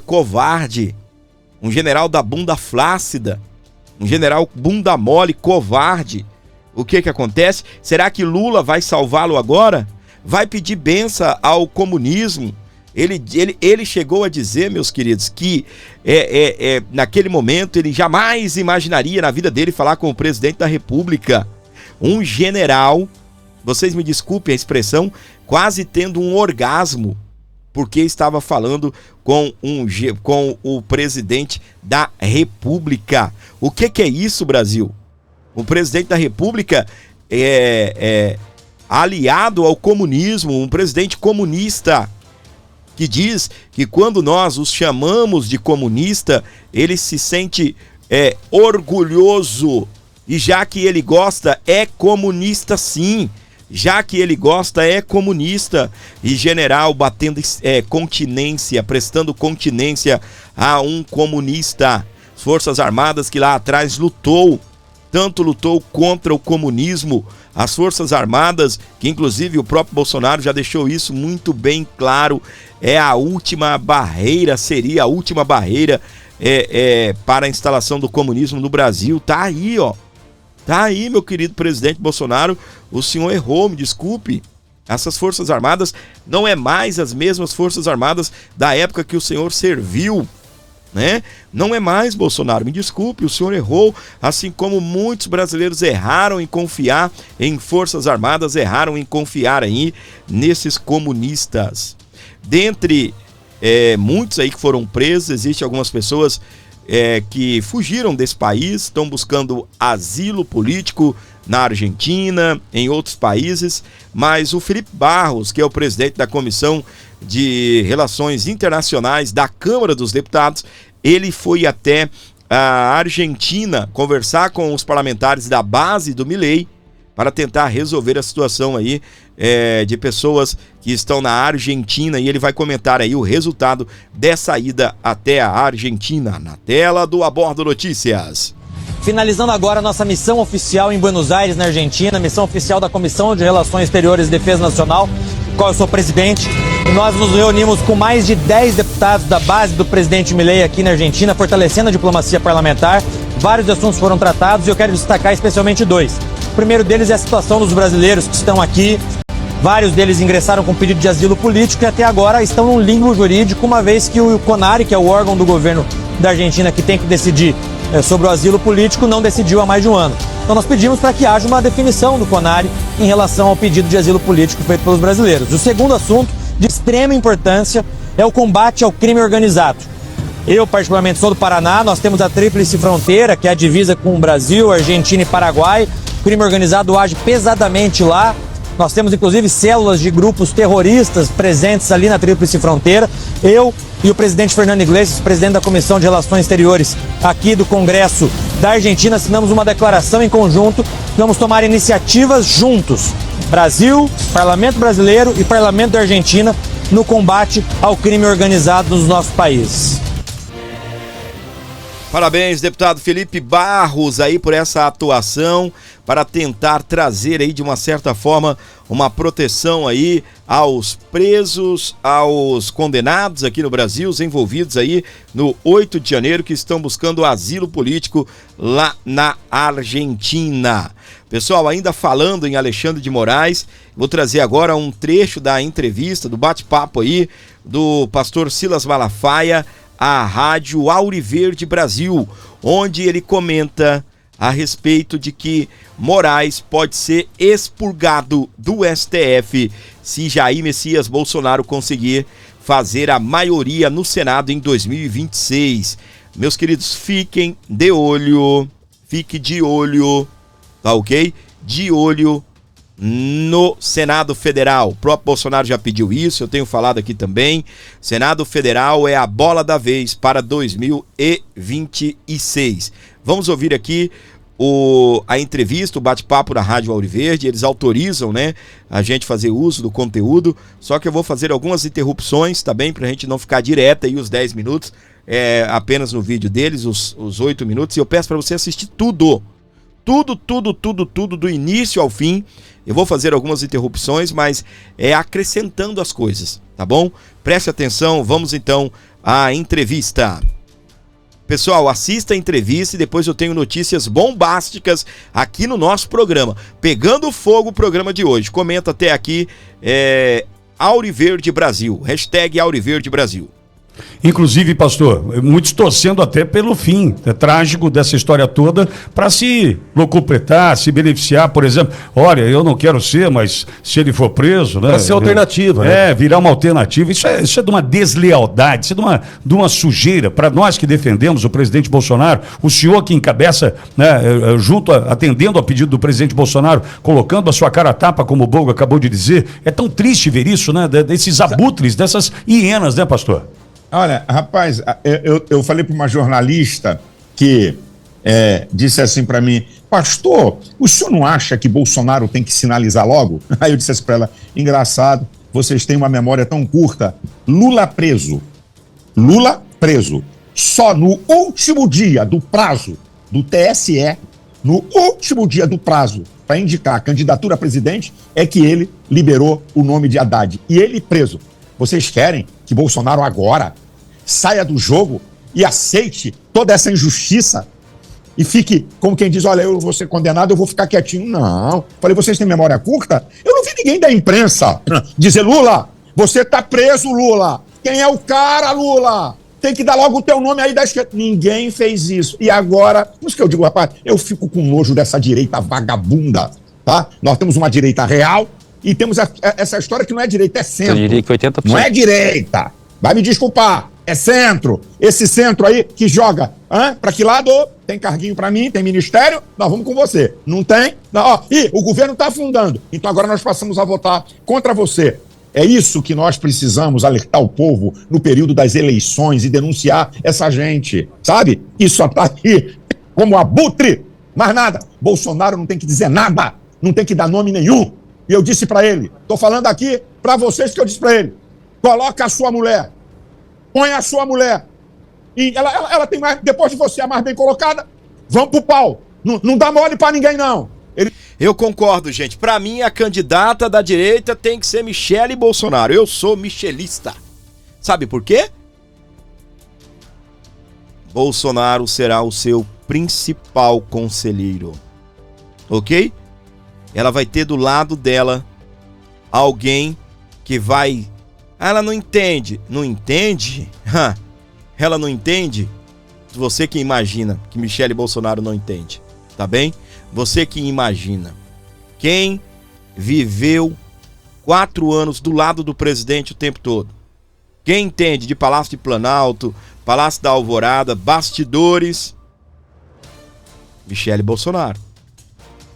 Speaker 1: covarde, um general da bunda flácida, um general bunda mole, covarde. O que acontece? Será que Lula vai salvá-lo agora? Vai pedir benção ao comunismo? Ele chegou a dizer, meus queridos, que naquele momento ele jamais imaginaria na vida dele falar com o presidente da República. Um general, vocês me desculpem a expressão, quase tendo um orgasmo, porque estava falando com o presidente da República. O que é isso, Brasil? O presidente da República é aliado ao comunismo, um presidente comunista, que diz que quando nós os chamamos de comunista, ele se sente orgulhoso. E já que ele gosta, é comunista sim. Já que ele gosta, é comunista. E general batendo continência, prestando continência a um comunista. As Forças Armadas que lá atrás lutou contra o comunismo. As Forças Armadas, que inclusive o próprio Bolsonaro já deixou isso muito bem claro, seria a última barreira para a instalação do comunismo no Brasil. Tá aí, ó. Tá aí, meu querido presidente Bolsonaro, o senhor errou, me desculpe. Essas Forças Armadas não é mais as mesmas Forças Armadas da época que o senhor serviu, né? Não é mais, Bolsonaro, me desculpe, o senhor errou, assim como muitos brasileiros erraram em confiar em Forças Armadas, erraram em confiar aí nesses comunistas. Dentre muitos aí que foram presos, existem algumas pessoas que fugiram desse país, estão buscando asilo político na Argentina, em outros países, mas o Felipe Barros, que é o presidente da Comissão de Relações Internacionais da Câmara dos Deputados, ele foi até a Argentina conversar com os parlamentares da base do Milei para tentar resolver a situação aí de pessoas que estão na Argentina, e ele vai comentar aí o resultado dessa ida até a Argentina, na tela do Abordo Notícias.
Speaker 9: Finalizando agora a nossa missão oficial em Buenos Aires, na Argentina, missão oficial da Comissão de Relações Exteriores e Defesa Nacional, do qual eu sou presidente. E nós nos reunimos com mais de 10 deputados da base do presidente Milei aqui na Argentina, fortalecendo a diplomacia parlamentar. Vários assuntos foram tratados e eu quero destacar especialmente dois. O primeiro deles é a situação dos brasileiros que estão aqui. Vários deles ingressaram com pedido de asilo político e até agora estão num limbo jurídico, uma vez que o CONARE, que é o órgão do governo da Argentina que tem que decidir sobre o asilo político, não decidiu há mais de um ano. Então nós pedimos para que haja uma definição do CONARE em relação ao pedido de asilo político feito pelos brasileiros. O segundo assunto, de extrema importância, é o combate ao crime organizado. Eu, particularmente, sou do Paraná, nós temos a Tríplice Fronteira, que é a divisa com o Brasil, Argentina e Paraguai. O crime organizado age pesadamente lá. Nós temos, inclusive, células de grupos terroristas presentes ali na Tríplice Fronteira. Eu e o presidente Fernando Iglesias, presidente da Comissão de Relações Exteriores aqui do Congresso da Argentina, assinamos uma declaração em conjunto que vamos tomar iniciativas juntos. Brasil, Parlamento Brasileiro e Parlamento da Argentina no combate ao crime organizado nos nossos países.
Speaker 1: Parabéns, deputado Felipe Barros, aí por essa atuação para tentar trazer aí de uma certa forma uma proteção aí aos presos, aos condenados aqui no Brasil, os envolvidos aí no 8 de janeiro que estão buscando asilo político lá na Argentina. Pessoal, ainda falando em Alexandre de Moraes, vou trazer agora um trecho da entrevista, do bate-papo aí do pastor Silas Malafaia à Rádio Auriverde Brasil, onde ele comenta a respeito de que Moraes pode ser expurgado do STF se Jair Messias Bolsonaro conseguir fazer a maioria no Senado em 2026. Meus queridos, fique de olho, tá ok? De olho no Senado Federal. O próprio Bolsonaro já pediu isso, eu tenho falado aqui também. Senado Federal é a bola da vez para 2026. Vamos ouvir aqui a entrevista, o bate-papo da Rádio Auriverde. Eles autorizam, né, a gente fazer uso do conteúdo, só que eu vou fazer algumas interrupções, tá bem? Pra gente não ficar direto aí os 10 minutos, apenas no vídeo deles, os 8 minutos, e eu peço para você assistir tudo, do início ao fim. Eu vou fazer algumas interrupções, mas acrescentando as coisas, tá bom? Preste atenção, vamos então à entrevista. Pessoal, assista a entrevista e depois eu tenho notícias bombásticas aqui no nosso programa. Pegando fogo o programa de hoje. Comenta até aqui, Auriverde Brasil, hashtag Auriverde Brasil.
Speaker 10: Inclusive, pastor, muitos torcendo até pelo fim trágico dessa história toda para se locupletar, se beneficiar, por exemplo. Olha, eu não quero ser, mas se ele for preso, né?
Speaker 11: Para ser alternativa, né?
Speaker 10: Virar uma alternativa. Isso é de uma deslealdade, isso é de uma sujeira. Para nós que defendemos o presidente Bolsonaro, o senhor que encabeça, né, atendendo ao pedido do presidente Bolsonaro, colocando a sua cara a tapa, como o Bogo acabou de dizer, é tão triste ver isso, né? Desses abutres, dessas hienas, né, pastor?
Speaker 11: Olha, rapaz, eu falei para uma jornalista que disse assim para mim: pastor, o senhor não acha que Bolsonaro tem que sinalizar logo? Aí eu disse assim para ela: engraçado, vocês têm uma memória tão curta. Lula preso. Só no último dia do prazo do TSE, no último dia do prazo para indicar a candidatura a presidente, é que ele liberou o nome de Haddad. E ele preso. Vocês querem que Bolsonaro agora saia do jogo e aceite toda essa injustiça e fique, como quem diz, olha, eu vou ser condenado, eu vou ficar quietinho? Não. Falei, vocês têm memória curta? Eu não vi ninguém da imprensa dizer: Lula, você tá preso, Lula. Quem é o cara, Lula? Tem que dar logo o teu nome aí da esquerda. Ninguém fez isso. E agora, por isso que eu digo, rapaz, eu fico com nojo dessa direita vagabunda, tá? Nós temos uma direita real e temos essa história que não é direita, é centro. Eu diria que 80%. Não é direita. Vai me desculpar. É centro. Esse centro aí que joga. Pra que lado? Tem carguinho pra mim, tem ministério, nós vamos com você. Não tem? Não, o governo tá afundando. Então agora nós passamos a votar contra você. É isso que nós precisamos alertar o povo no período das eleições e denunciar essa gente. Sabe? Isso só tá aqui como abutre. Mais nada. Bolsonaro não tem que dizer nada. Não tem que dar nome nenhum. E eu disse pra ele, tô falando aqui pra vocês que eu disse pra ele: coloca a sua mulher, põe a sua mulher, e ela tem mais, depois de você, a mais bem colocada, vamos pro pau, não dá mole pra ninguém não.
Speaker 1: Eu concordo, gente, pra mim a candidata da direita tem que ser Michele Bolsonaro, eu sou michelista. Sabe por quê? Bolsonaro será o seu principal conselheiro, ok? Ela vai ter do lado dela alguém que vai... Ela não entende. Não entende? Ela não entende? Você que imagina que Michele Bolsonaro não entende, tá bem? Você que imagina. Quem viveu 4 anos do lado do presidente o tempo todo? Quem entende de Palácio de Planalto, Palácio da Alvorada, bastidores? Michele Bolsonaro,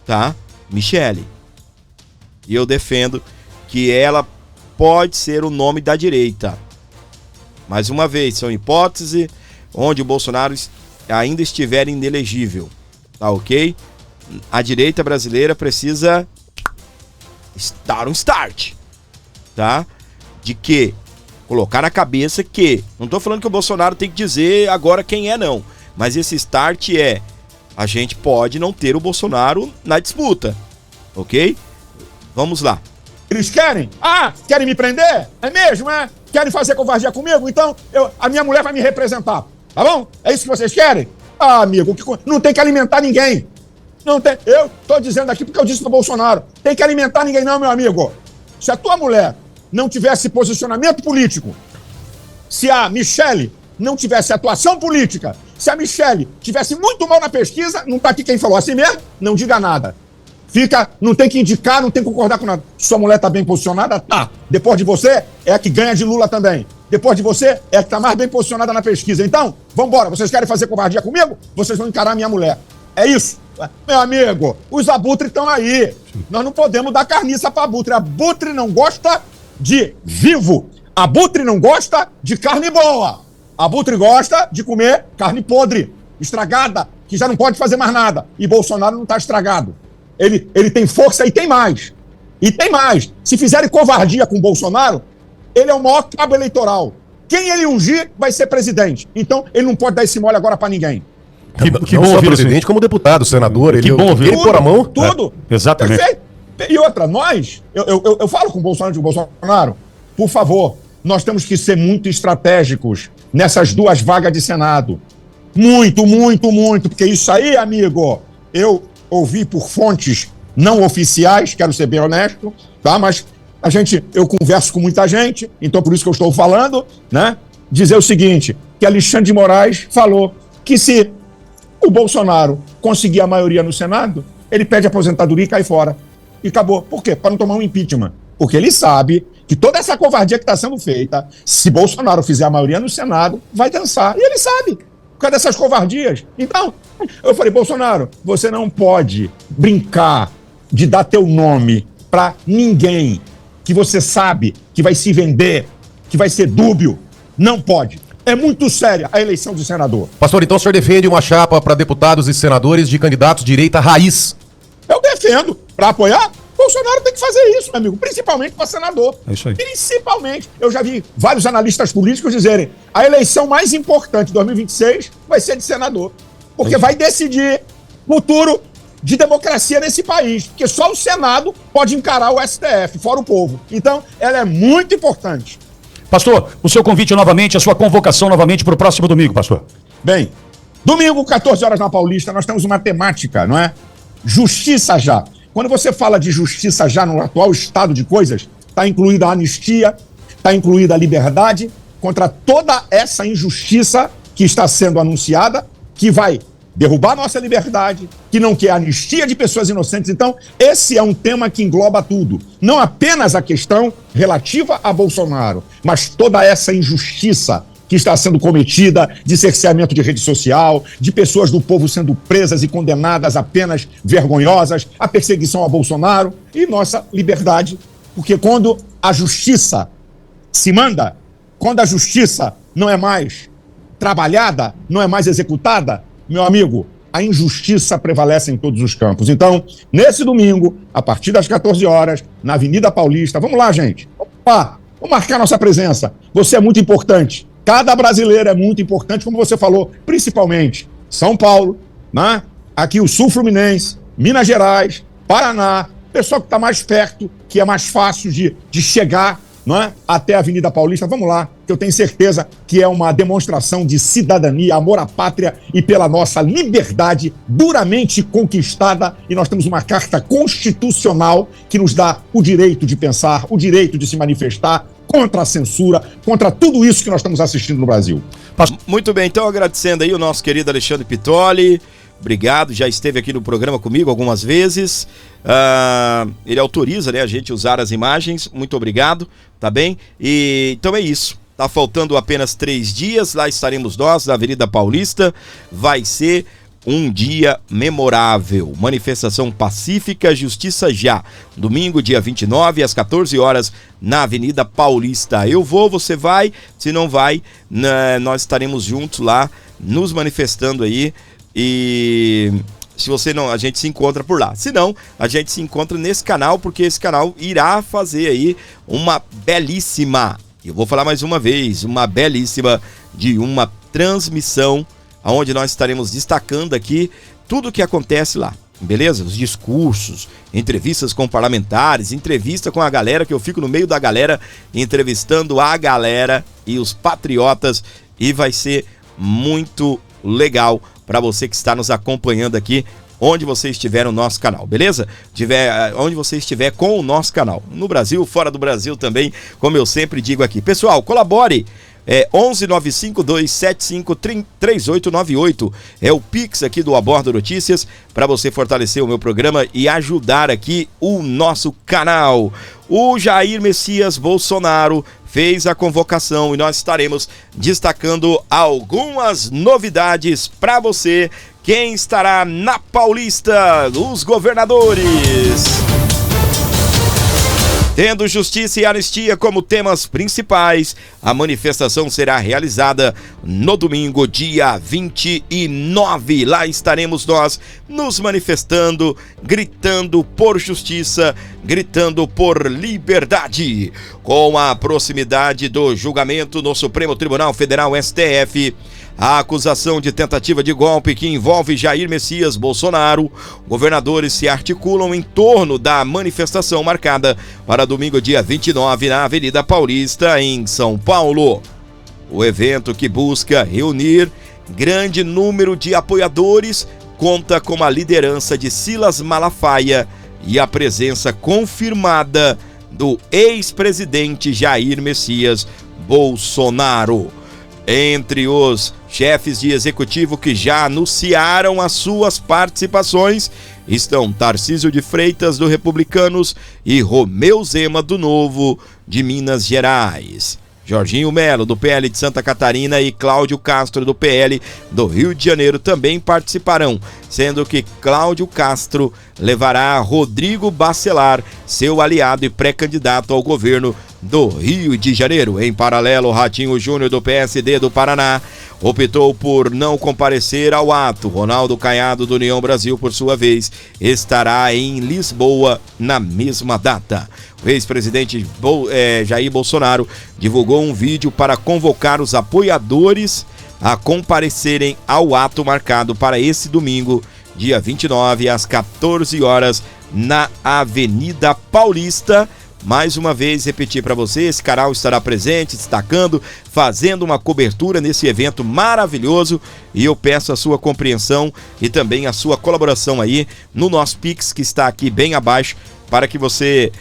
Speaker 1: tá? Michele. E eu defendo que ela pode ser o nome da direita. Mais uma vez, são hipóteses onde o Bolsonaro ainda estiver inelegível, tá ok? A direita brasileira precisa dar um start, tá? De que? Colocar na cabeça que... Não tô falando que o Bolsonaro tem que dizer agora quem é, não. Mas esse start a gente pode não ter o Bolsonaro na disputa, ok? Vamos lá.
Speaker 11: Eles querem? Querem me prender? É mesmo, é? Querem fazer covardia comigo? Então, a minha mulher vai me representar, tá bom? É isso que vocês querem? Amigo, não tem que alimentar ninguém. Não tem. Eu tô dizendo aqui porque eu disse pro Bolsonaro. Tem que alimentar ninguém não, meu amigo. Se a tua mulher não tivesse posicionamento político, se a Michele não tivesse atuação política, se a Michele tivesse muito mal na pesquisa, não tá aqui quem falou assim mesmo, não diga nada. Não tem que indicar, não tem que concordar com nada. Sua mulher tá bem posicionada? Tá. Depois de você, é a que ganha de Lula também. Depois de você, é a que tá mais bem posicionada na pesquisa. Então, vambora. Vocês querem fazer covardia comigo? Vocês vão encarar a minha mulher. É isso. Meu amigo, os abutres estão aí. Nós não podemos dar carniça para abutre. Abutre não gosta de vivo. Abutre não gosta de carne boa. Abutre gosta de comer carne podre, estragada, que já não pode fazer mais nada. E Bolsonaro não está estragado. Ele tem força e tem mais. E tem mais. Se fizerem covardia com o Bolsonaro, ele é o maior cabo eleitoral. Quem ele ungir vai ser presidente. Então, ele não pode dar esse mole agora para ninguém.
Speaker 12: Que não só presidente, como deputado, senador. Ele pôr a mão.
Speaker 11: Tudo.
Speaker 10: Exatamente.
Speaker 11: Perfeito. E outra, eu falo com o Bolsonaro, por favor, nós temos que ser muito estratégicos nessas 2 vagas de Senado. Muito, muito, muito. Porque isso aí, amigo, eu ouvi por fontes não oficiais, quero ser bem honesto, tá? Mas eu converso com muita gente, então por isso que eu estou falando, né? Dizer o seguinte, que Alexandre de Moraes falou que se o Bolsonaro conseguir a maioria no Senado, ele pede aposentadoria e cai fora. E acabou. Por quê? Para não tomar um impeachment. Porque ele sabe que toda essa covardia que está sendo feita, se Bolsonaro fizer a maioria no Senado, vai dançar. E ele sabe. Por causa dessas covardias. Então, eu falei, Bolsonaro, você não pode brincar de dar teu nome para ninguém que você sabe que vai se vender, que vai ser dúbio. Não pode. É muito séria a eleição de senador.
Speaker 12: Pastor, então o senhor defende uma chapa para deputados e senadores de candidatos de direita raiz?
Speaker 11: Eu defendo. Para apoiar, Bolsonaro tem que fazer isso, meu amigo. Principalmente para senador. É isso aí. Principalmente. Eu já vi vários analistas políticos dizerem a eleição mais importante de 2026 vai ser de senador. Porque vai decidir o futuro de democracia nesse país. Porque só o Senado pode encarar o STF, fora o povo. Então, ela é muito importante.
Speaker 10: Pastor, o seu convite novamente, a sua convocação novamente para o próximo domingo, pastor.
Speaker 11: Bem, domingo, 14 horas na Paulista, nós temos uma temática, não é? Justiça já. Quando você fala de justiça já no atual estado de coisas, está incluída a anistia, está incluída a liberdade contra toda essa injustiça que está sendo anunciada, que vai derrubar nossa liberdade, que não quer anistia de pessoas inocentes. Então, esse é um tema que engloba tudo. Não apenas a questão relativa a Bolsonaro, mas toda essa injustiça que está sendo cometida de cerceamento de rede social, de pessoas do povo sendo presas e condenadas a penas vergonhosas, a perseguição a Bolsonaro e nossa liberdade. Porque quando a justiça se manda, quando a justiça não é mais trabalhada, não é mais executada, meu amigo, a injustiça prevalece em todos os campos. Então, nesse domingo, a partir das 14 horas, na Avenida Paulista, vamos lá, gente. Opa, vamos marcar nossa presença. Você é muito importante. Cada brasileiro é muito importante, como você falou, principalmente São Paulo, né? Aqui o Sul Fluminense, Minas Gerais, Paraná, pessoal que está mais perto, que é mais fácil de chegar, não é? Até a Avenida Paulista. Vamos lá, que eu tenho certeza que é uma demonstração de cidadania, amor à pátria e pela nossa liberdade duramente conquistada. E nós temos uma carta constitucional que nos dá o direito de pensar, o direito de se manifestar contra a censura, contra tudo isso que nós estamos assistindo no Brasil.
Speaker 1: Muito bem, então agradecendo aí o nosso querido Alexandre Pittoli. Obrigado, já esteve aqui no programa comigo algumas vezes. Ele autoriza, né, a gente usar as imagens. Muito obrigado, tá bem? E então é isso. Tá faltando apenas 3 dias. Lá estaremos nós, na Avenida Paulista. Vai ser um dia memorável. Manifestação pacífica, Justiça Já. Domingo, dia 29, às 14 horas, na Avenida Paulista. Eu vou, você vai. Se não vai, nós estaremos juntos lá, nos manifestando aí. E se você não, a gente se encontra por lá. Se não, a gente se encontra nesse canal, porque esse canal irá fazer aí uma belíssima, eu vou falar mais uma vez, uma belíssima de uma transmissão onde nós estaremos destacando aqui tudo o que acontece lá. Beleza? Os discursos, entrevistas com parlamentares, entrevista com a galera, que eu fico no meio da galera, entrevistando a galera e os patriotas, e vai ser muito legal para você que está nos acompanhando aqui, onde você estiver no nosso canal, beleza? Onde você estiver com o nosso canal, no Brasil, fora do Brasil também, como eu sempre digo aqui. Pessoal, colabore! 1195-275-3898 é o Pix aqui do Abordo Notícias, para você fortalecer o meu programa e ajudar aqui o nosso canal. O Jair Messias Bolsonaro fez a convocação e nós estaremos destacando algumas novidades para você. Quem estará na Paulista? Os governadores. Tendo justiça e anistia como temas principais, a manifestação será realizada no domingo, dia 29. Lá estaremos nós nos manifestando, gritando por justiça, gritando por liberdade. Com a proximidade do julgamento no Supremo Tribunal Federal, STF, a acusação de tentativa de golpe que envolve Jair Messias Bolsonaro, governadores se articulam em torno da manifestação marcada para domingo, dia 29, na Avenida Paulista, em São Paulo. O evento, que busca reunir grande número de apoiadores, conta com a liderança de Silas Malafaia e a presença confirmada do ex-presidente Jair Messias Bolsonaro. Entre os chefes de executivo que já anunciaram as suas participações estão Tarcísio de Freitas, do Republicanos, e Romeu Zema, do Novo, de Minas Gerais. Jorginho Melo, do PL de Santa Catarina, e Cláudio Castro, do PL do Rio de Janeiro, também participarão, sendo que Cláudio Castro levará Rodrigo Bacelar, seu aliado e pré-candidato ao governo do Rio de Janeiro. Em paralelo, Ratinho Júnior, do PSD do Paraná, optou por não comparecer ao ato. Ronaldo Caiado, do União Brasil, por sua vez, estará em Lisboa na mesma data. O ex-presidente Jair Bolsonaro divulgou um vídeo para convocar os apoiadores a comparecerem ao ato marcado para esse domingo, dia 29, às 14 horas, na Avenida Paulista. Mais uma vez, repetir para você, esse canal estará presente, destacando, fazendo uma cobertura nesse evento maravilhoso, e eu peço a sua compreensão e também a sua colaboração aí no nosso Pix, que está aqui bem abaixo, para que você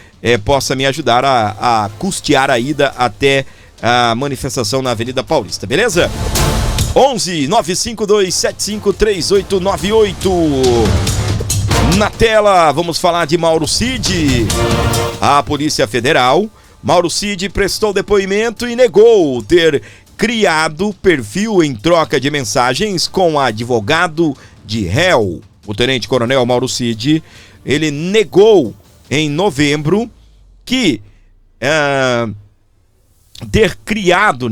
Speaker 1: possa me ajudar a custear a ida até a manifestação na Avenida Paulista, beleza? 11-952-753898. Na tela, vamos falar de Mauro Cid. A Polícia Federal, Mauro Cid, prestou depoimento e negou ter criado perfil em troca de mensagens com advogado de réu. O tenente-coronel Mauro Cid, ele negou em novembro que ter criado,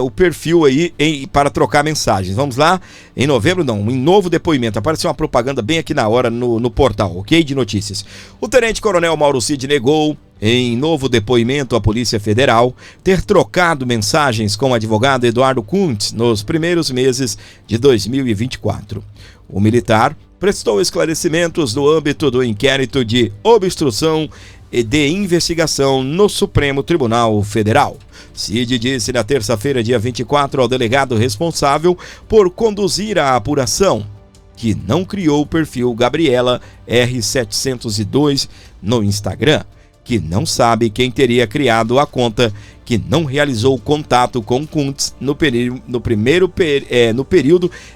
Speaker 1: o perfil aí para trocar mensagens. Vamos lá, em novembro não, em novo depoimento, apareceu uma propaganda bem aqui na hora no portal, ok, de notícias. O tenente-coronel Mauro Cid negou, em novo depoimento à Polícia Federal, ter trocado mensagens com o advogado Eduardo Kuntz nos primeiros meses de 2024. O militar prestou esclarecimentos no âmbito do inquérito de obstrução e de investigação no Supremo Tribunal Federal. Cid disse na terça-feira, dia 24, ao delegado responsável por conduzir a apuração que não criou o perfil Gabriela R702 no Instagram, que não sabe quem teria criado a conta, que não realizou contato com Kuntz no período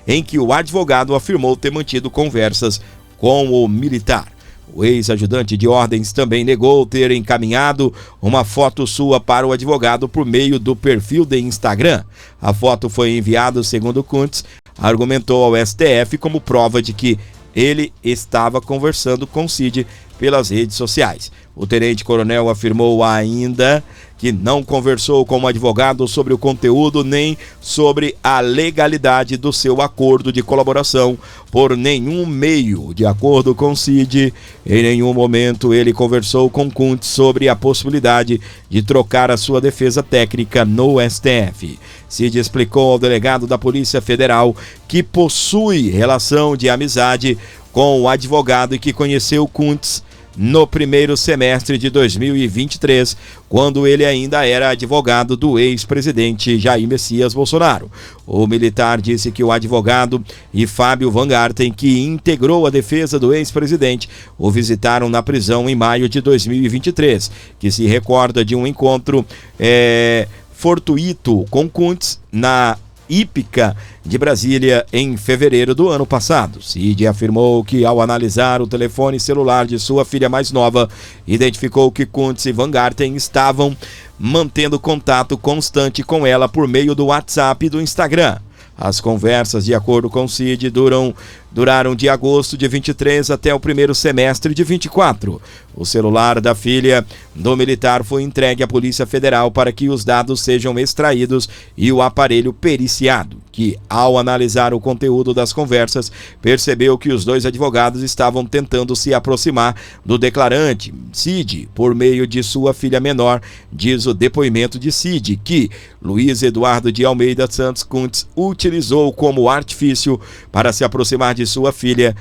Speaker 1: em que o advogado afirmou ter mantido conversas com o militar. O ex-ajudante de ordens também negou ter encaminhado uma foto sua para o advogado por meio do perfil de Instagram. A foto foi enviada, segundo Kuntz, argumentou ao STF como prova de que ele estava conversando com Cid pelas redes sociais. O tenente-coronel afirmou ainda que não conversou com o advogado sobre o conteúdo nem sobre a legalidade do seu acordo de colaboração por nenhum meio. De acordo com Cid, em nenhum momento ele conversou com Kuntz sobre a possibilidade de trocar a sua defesa técnica no STF. Cid explicou ao delegado da Polícia Federal que possui relação de amizade com o advogado e que conheceu Kuntz no primeiro semestre de 2023, quando ele ainda era advogado do ex-presidente Jair Messias Bolsonaro. O militar disse que o advogado e Fábio Van Garten, que integrou a defesa do ex-presidente, o visitaram na prisão em maio de 2023, que se recorda de um encontro fortuito com Kuntz na Hípica de Brasília em fevereiro do ano passado. Cid afirmou que, ao analisar o telefone celular de sua filha mais nova, identificou que Kuntz e Van Garten estavam mantendo contato constante com ela por meio do WhatsApp e do Instagram. As conversas, de acordo com Cid, duraram de agosto de 23 até o primeiro semestre de 24. O celular da filha do militar foi entregue à Polícia Federal para que os dados sejam extraídos e o aparelho periciado, que, ao analisar o conteúdo das conversas, percebeu que os dois advogados estavam tentando se aproximar do declarante, Cid, por meio de sua filha menor. Diz o depoimento de Cid, que Luiz Eduardo de Almeida Santos Kuntz utilizou como artifício para se aproximar de sua filha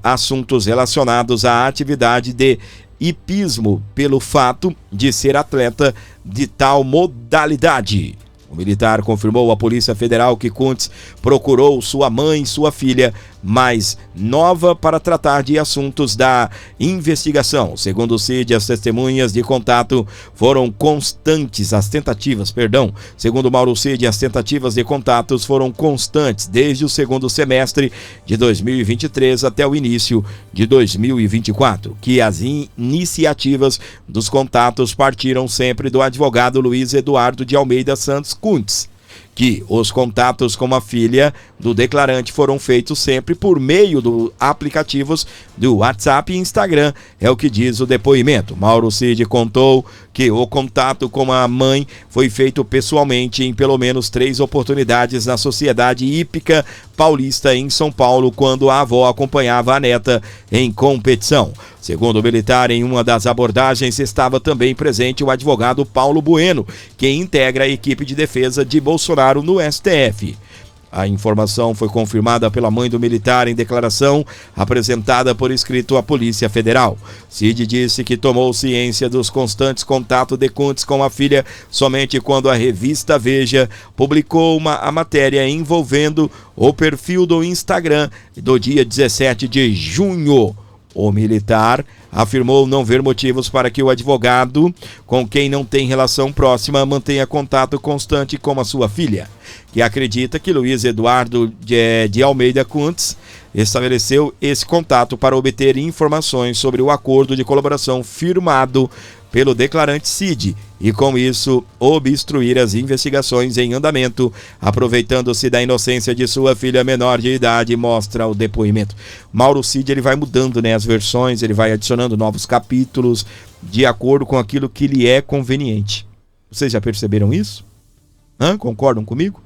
Speaker 1: assuntos relacionados à atividade de hipismo pelo fato de ser atleta de tal modalidade. O militar confirmou à Polícia Federal que Kuntz procurou sua mãe e sua filha mais nova para tratar de assuntos da investigação. Segundo Cid, as testemunhas de contato foram constantes, Segundo Mauro Cid, as tentativas de contatos foram constantes desde o segundo semestre de 2023 até o início de 2024, que as iniciativas dos contatos partiram sempre do advogado Luiz Eduardo de Almeida Santos Kuntz, que os contatos com a filha do declarante foram feitos sempre por meio dos aplicativos do WhatsApp e Instagram, é o que diz o depoimento. Mauro Cid contou que o contato com a mãe foi feito pessoalmente em pelo menos 3 oportunidades na Sociedade Hípica Paulista em São Paulo, quando a avó acompanhava a neta em competição. Segundo o militar, em uma das abordagens estava também presente o advogado Paulo Bueno, que integra a equipe de defesa de Bolsonaro no STF. A informação foi confirmada pela mãe do militar em declaração apresentada por escrito à Polícia Federal. Cid disse que tomou ciência dos constantes contatos de Kuntz com a filha somente quando a revista Veja publicou a matéria envolvendo o perfil do Instagram do dia 17 de junho. O militar afirmou não ver motivos para que o advogado, com quem não tem relação próxima, mantenha contato constante com a sua filha, que acredita que Luiz Eduardo de Almeida Kuntz estabeleceu esse contato para obter informações sobre o acordo de colaboração firmado pelo declarante Cid e, com isso, obstruir as investigações em andamento, aproveitando-se da inocência de sua filha menor de idade, mostra o depoimento. Mauro Cid, ele vai mudando, as versões, ele vai adicionando novos capítulos de acordo com aquilo que lhe é conveniente. Vocês já perceberam isso? Concordam comigo?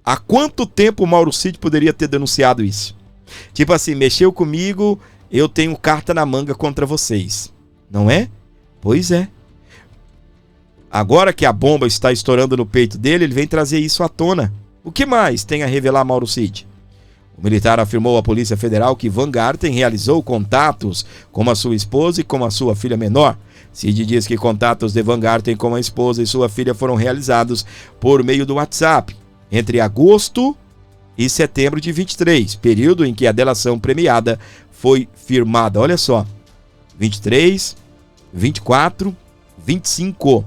Speaker 1: Há quanto tempo o Mauro Cid poderia ter denunciado isso? Tipo assim, mexeu comigo, eu tenho carta na manga contra vocês. Não é? Pois é. Agora que a bomba está estourando no peito dele, ele vem trazer isso à tona. O que mais tem a revelar Mauro Cid? O militar afirmou à Polícia Federal que Van Garten realizou contatos com a sua esposa e com a sua filha menor. Cid diz que contatos de Van Garten com a esposa e sua filha foram realizados por meio do WhatsApp entre agosto e setembro de 23, período em que a delação premiada foi firmada. Olha só, 23, 24, 25.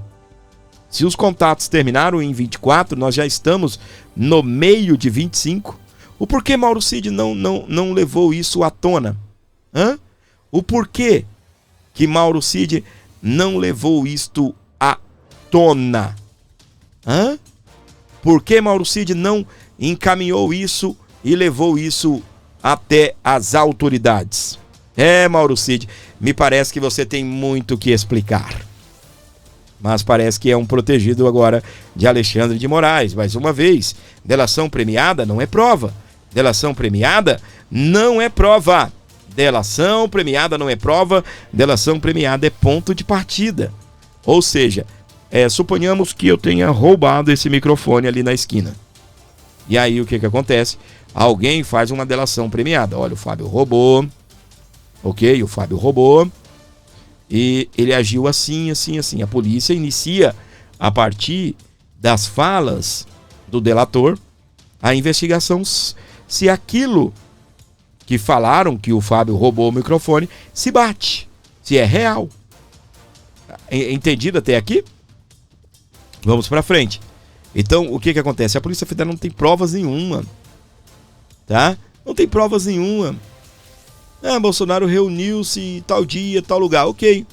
Speaker 1: Se os contatos terminaram em 24, nós já estamos no meio de 25. O porquê Mauro Cid não levou isso à tona? O porquê que Mauro Cid não levou isto à tona? Por que Mauro Cid não encaminhou isso e levou isso até as autoridades? Mauro Cid, me parece que você tem muito o que explicar. Mas parece que é um protegido agora de Alexandre de Moraes. Mais uma vez, delação premiada não é prova. Delação premiada não é prova. Delação premiada não é prova. Delação premiada é ponto de partida. Ou seja, suponhamos que eu tenha roubado esse microfone ali na esquina. E aí o que acontece? Alguém faz uma delação premiada. Olha, o Fábio roubou. Ok, o Fábio roubou. E ele agiu assim, assim, assim. A polícia inicia, a partir das falas do delator, a investigação se aquilo que falaram que o Fábio roubou o microfone se bate, se é real. Entendido até aqui? Vamos pra frente. Então, o que acontece? A Polícia Federal não tem provas nenhuma. Tá? Não tem provas nenhuma. Bolsonaro reuniu-se tal dia, tal lugar, ok.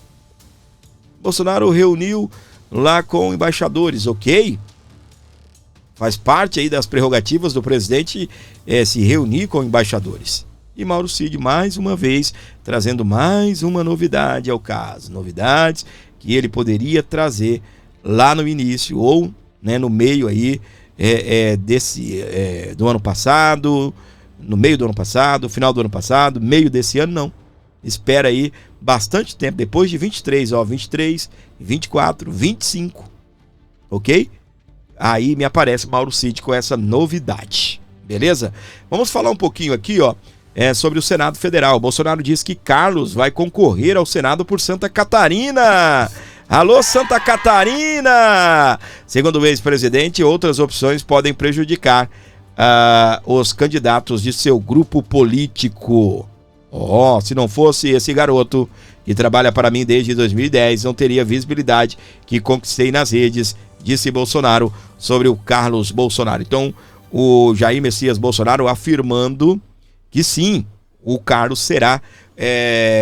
Speaker 1: Bolsonaro reuniu lá com embaixadores, ok. Faz parte aí das prerrogativas do presidente se reunir com embaixadores. E Mauro Cid, mais uma vez, trazendo mais uma novidade ao caso. Novidades que ele poderia trazer lá no início ou, né, no meio aí do ano passado... No meio do ano passado, final do ano passado, meio desse ano, não. Espera aí bastante tempo, depois de 23, 24, 25, ok? Aí me aparece Mauro Cid com essa novidade, beleza? Vamos falar um pouquinho aqui, sobre o Senado Federal. Bolsonaro diz que Carlos vai concorrer ao Senado por Santa Catarina. Alô, Santa Catarina! Segundo o ex-presidente, outras opções podem prejudicar os candidatos de seu grupo político. Se não fosse esse garoto que trabalha para mim desde 2010, não teria visibilidade que conquistei nas redes, disse Bolsonaro sobre o Carlos Bolsonaro. Então, o Jair Messias Bolsonaro afirmando que sim, o Carlos será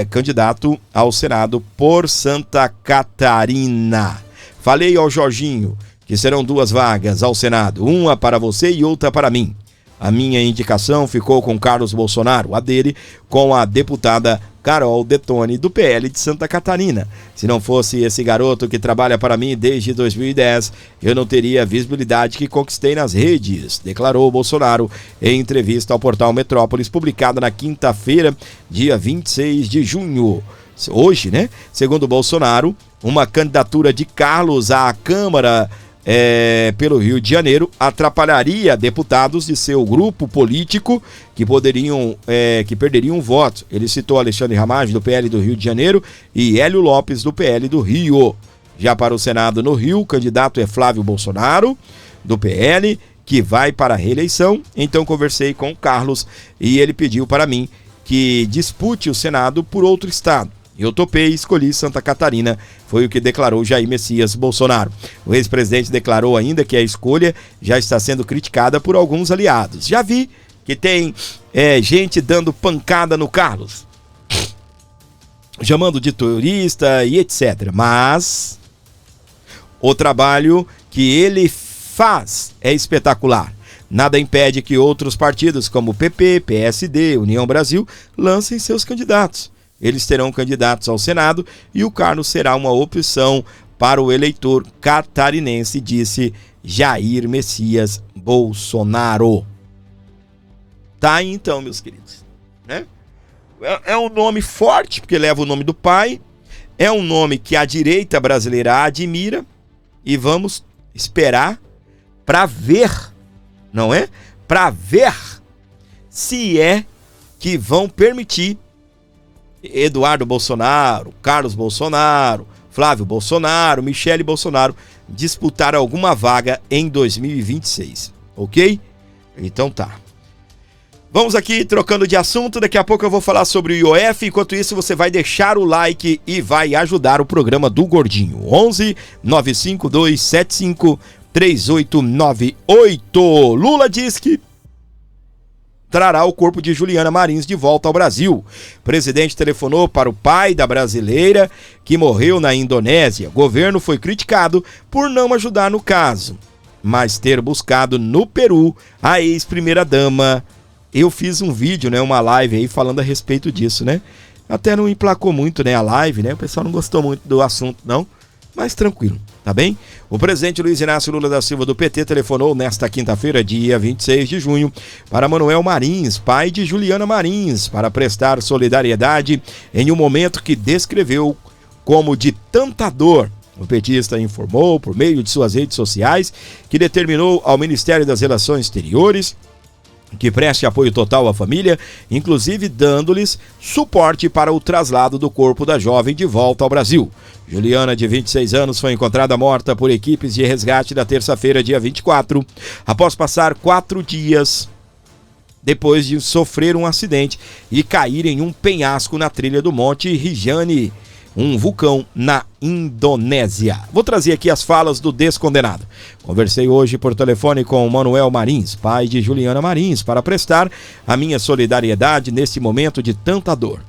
Speaker 1: candidato ao Senado por Santa Catarina. Falei ao Jorginho que serão 2 vagas ao Senado, uma para você e outra para mim. A minha indicação ficou com Carlos Bolsonaro, a dele com a deputada Carol Detone, do PL de Santa Catarina. Se não fosse esse garoto que trabalha para mim desde 2010, eu não teria a visibilidade que conquistei nas redes, declarou Bolsonaro em entrevista ao portal Metrópolis, publicada na quinta-feira, dia 26 de junho. Hoje, né? Segundo Bolsonaro, uma candidatura de Carlos à Câmara pelo Rio de Janeiro atrapalharia deputados de seu grupo político que perderiam votos. Ele citou Alexandre Ramagem, do PL do Rio de Janeiro, e Hélio Lopes, do PL do Rio. Já para o Senado no Rio, o candidato é Flávio Bolsonaro, do PL, que vai para a reeleição. Então conversei com o Carlos e ele pediu para mim que dispute o Senado por outro estado. Eu topei e escolhi Santa Catarina, foi o que declarou Jair Messias Bolsonaro. O ex-presidente declarou ainda que a escolha já está sendo criticada por alguns aliados. Já vi que tem gente dando pancada no Carlos, chamando de turista e etc. Mas o trabalho que ele faz é espetacular. Nada impede que outros partidos como PP, PSD, União Brasil lancem seus candidatos. Eles terão candidatos ao Senado e o Carlos será uma opção para o eleitor catarinense, disse Jair Messias Bolsonaro. Tá aí então, meus queridos, né? É um nome forte, porque leva o nome do pai, é um nome que a direita brasileira admira e vamos esperar para ver, não é? Para ver se é que vão permitir Eduardo Bolsonaro, Carlos Bolsonaro, Flávio Bolsonaro, Michele Bolsonaro disputar alguma vaga em 2026, ok? Então tá. Vamos aqui trocando de assunto, daqui a pouco eu vou falar sobre o IOF, enquanto isso você vai deixar o like e vai ajudar o programa do Gordinho. 11 95275 3898. Lula diz que trará o corpo de Juliana Marins de volta ao Brasil. O presidente telefonou para o pai da brasileira que morreu na Indonésia. O governo foi criticado por não ajudar no caso, mas ter buscado no Peru a ex-primeira-dama. Eu fiz um vídeo, né, uma live aí falando a respeito disso, né? Até não emplacou muito, né, a live, né? O pessoal não gostou muito do assunto, não. Mas tranquilo, tá bem? O presidente Luiz Inácio Lula da Silva do PT telefonou nesta quinta-feira, dia 26 de junho, para Manuel Marins, pai de Juliana Marins, para prestar solidariedade em um momento que descreveu como de tanta dor. O petista informou, por meio de suas redes sociais, que determinou ao Ministério das Relações Exteriores que preste apoio total à família, inclusive dando-lhes suporte para o traslado do corpo da jovem de volta ao Brasil. Juliana, de 26 anos, foi encontrada morta por equipes de resgate na terça-feira, dia 24, após passar 4 dias depois de sofrer um acidente e cair em um penhasco na trilha do Monte Rinjani, um vulcão na Indonésia. Vou trazer aqui as falas do descondenado. Conversei hoje por telefone com Manuel Marins, pai de Juliana Marins, para prestar a minha solidariedade neste momento de tanta dor.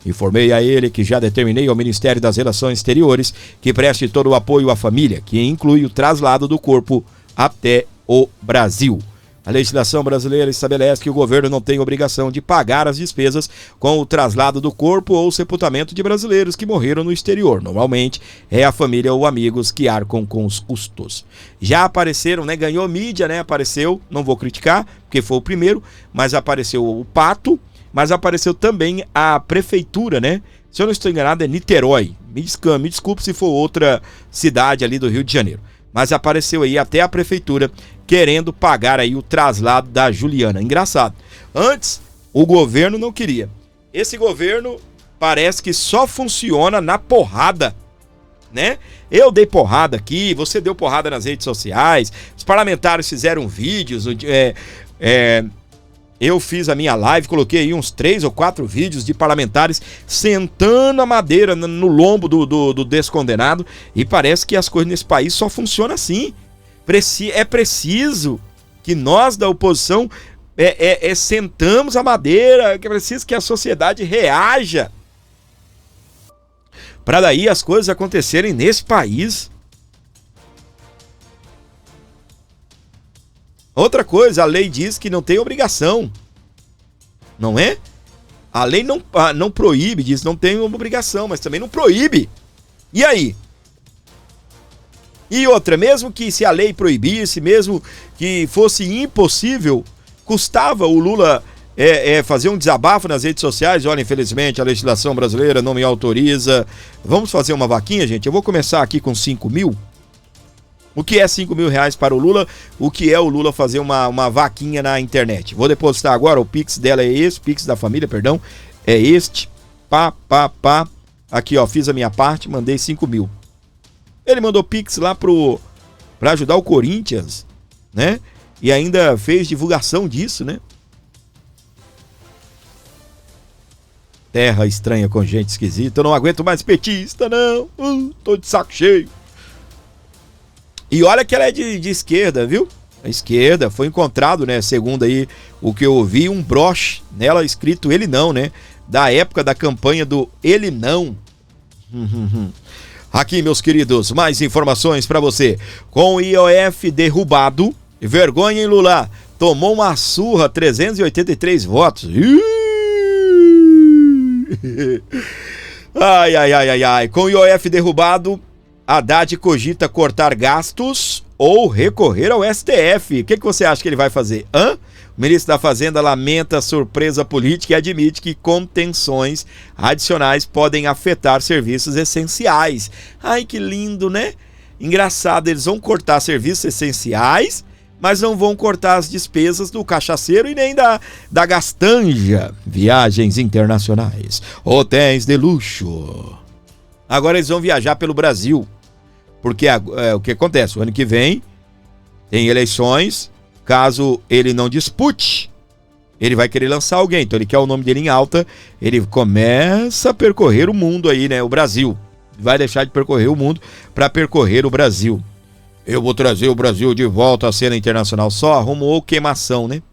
Speaker 1: Informei a ele que já determinei ao Ministério das Relações Exteriores que preste todo o apoio à família, que inclui o traslado do corpo até o Brasil. A legislação brasileira estabelece que o governo não tem obrigação de pagar as despesas com o traslado do corpo ou sepultamento de brasileiros que morreram no exterior. Normalmente, é a família ou amigos que arcam com os custos. Já apareceram, né? Ganhou mídia, né? Apareceu, não vou criticar, porque foi o primeiro, mas apareceu o Pato, mas apareceu também a prefeitura, né? Se eu não estou enganado, é Niterói. Me desculpe se for outra cidade ali do Rio de Janeiro. Mas apareceu aí até a prefeitura querendo pagar aí o traslado da Juliana. Engraçado. Antes, o governo não queria. Esse governo parece que só funciona na porrada, né? Eu dei porrada aqui, você deu porrada nas redes sociais, os parlamentares fizeram vídeos, eu fiz a minha live, coloquei aí uns 3 ou 4 vídeos de parlamentares sentando a madeira no lombo do descondenado, e parece que as coisas nesse país só funcionam assim. É preciso que nós da oposição sentamos a madeira, é preciso que a sociedade reaja para daí as coisas acontecerem nesse país. Outra coisa, a lei diz que não tem obrigação, não é? A lei não proíbe, diz não tem obrigação, mas também não proíbe. E aí? E outra, mesmo que se a lei proibisse, mesmo que fosse impossível, custava o Lula fazer um desabafo nas redes sociais. Olha, infelizmente a legislação brasileira não me autoriza. Vamos fazer uma vaquinha, gente? Eu vou começar aqui com 5 mil. O que é 5 mil reais para o Lula? O que é o Lula fazer uma vaquinha na internet? Vou depositar agora, o Pix dela é esse, Pix da família, perdão, é este. Aqui, ó, fiz a minha parte, mandei 5 mil. Ele mandou Pix lá pra ajudar o Corinthians, né? E ainda fez divulgação disso, né? Terra estranha com gente esquisita. Eu não aguento mais petista, não. Tô de saco cheio. E olha que ela é de esquerda, viu? A esquerda. Foi encontrado, né? Segundo aí o que eu ouvi, um broche nela escrito Ele Não, né? Da época da campanha do Ele Não. Aqui, meus queridos, mais informações para você. Com o IOF derrubado, vergonha em Lula. Tomou uma surra, 383 votos. Ai. Com o IOF derrubado, Haddad cogita cortar gastos ou recorrer ao STF. O que você acha que ele vai fazer? O ministro da Fazenda lamenta a surpresa política e admite que contenções adicionais podem afetar serviços essenciais. Ai, que lindo, né? Engraçado, eles vão cortar serviços essenciais, mas não vão cortar as despesas do cachaceiro e nem da gastanja. Viagens internacionais, hotéis de luxo. Agora eles vão viajar pelo Brasil, porque o que acontece? O ano que vem tem eleições. Caso ele não dispute, ele vai querer lançar alguém. Então ele quer o nome dele em alta, ele começa a percorrer o mundo aí, né? O Brasil. Vai deixar de percorrer o mundo para percorrer o Brasil. Eu vou trazer o Brasil de volta à cena internacional. Só arrumou queimação, né?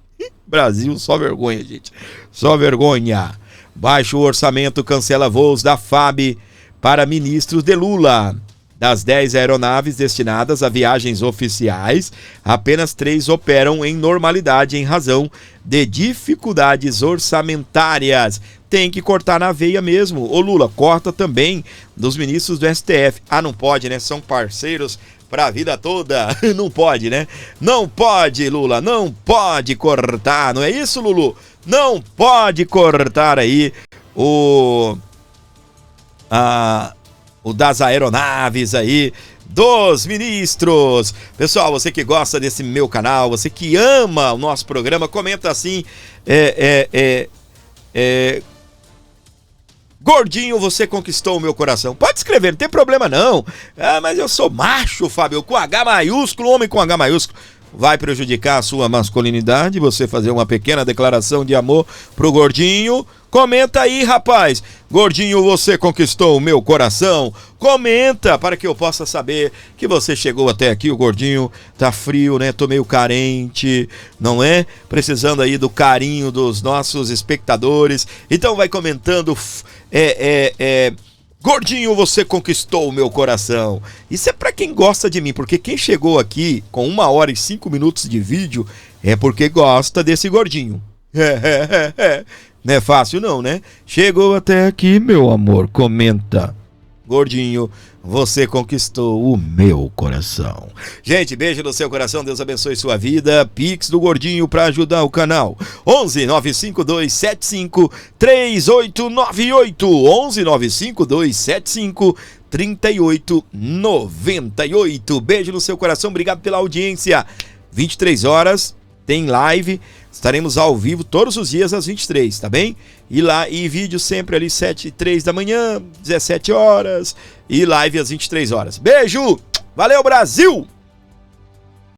Speaker 1: Brasil, só vergonha, gente. Só vergonha. Baixo orçamento cancela voos da FAB para ministros de Lula. Das 10 aeronaves destinadas a viagens oficiais, apenas 3 operam em normalidade em razão de dificuldades orçamentárias. Tem que cortar na veia mesmo. Ô Lula, corta também dos ministros do STF. Ah, não pode, né? São parceiros pra vida toda. Não pode, né? Não pode, Lula. Não pode cortar. Não é isso, Lulu? Não pode cortar aí o das aeronaves aí, dos ministros. Pessoal, você que gosta desse meu canal, você que ama o nosso programa, comenta assim, Gordinho, você conquistou o meu coração. Pode escrever, não tem problema não. Ah, mas eu sou macho, Fábio, com H maiúsculo, homem com H maiúsculo. Vai prejudicar a sua masculinidade você fazer uma pequena declaração de amor pro Gordinho? Comenta aí, rapaz. Gordinho, você conquistou o meu coração? Comenta para que eu possa saber que você chegou até aqui. O Gordinho tá frio, né? Tô meio carente, não é? Precisando aí do carinho dos nossos espectadores. Então vai comentando. Gordinho, você conquistou o meu coração. Isso é pra quem gosta de mim, porque quem chegou aqui com 1 hora e 5 minutos de vídeo é porque gosta desse Gordinho. Não é fácil não, né? Chegou até aqui, meu amor, comenta. Gordinho, você conquistou o meu coração. Gente, beijo no seu coração, Deus abençoe sua vida. Pix do Gordinho para ajudar o canal. 11 952 75 3898. 11 952 75 3898. Beijo no seu coração, obrigado pela audiência. 23 horas, tem live. Estaremos ao vivo todos os dias às 23, tá bem? E vídeo sempre ali 7 e 3 da manhã, 17 horas e live às 23 horas. Beijo! Valeu, Brasil!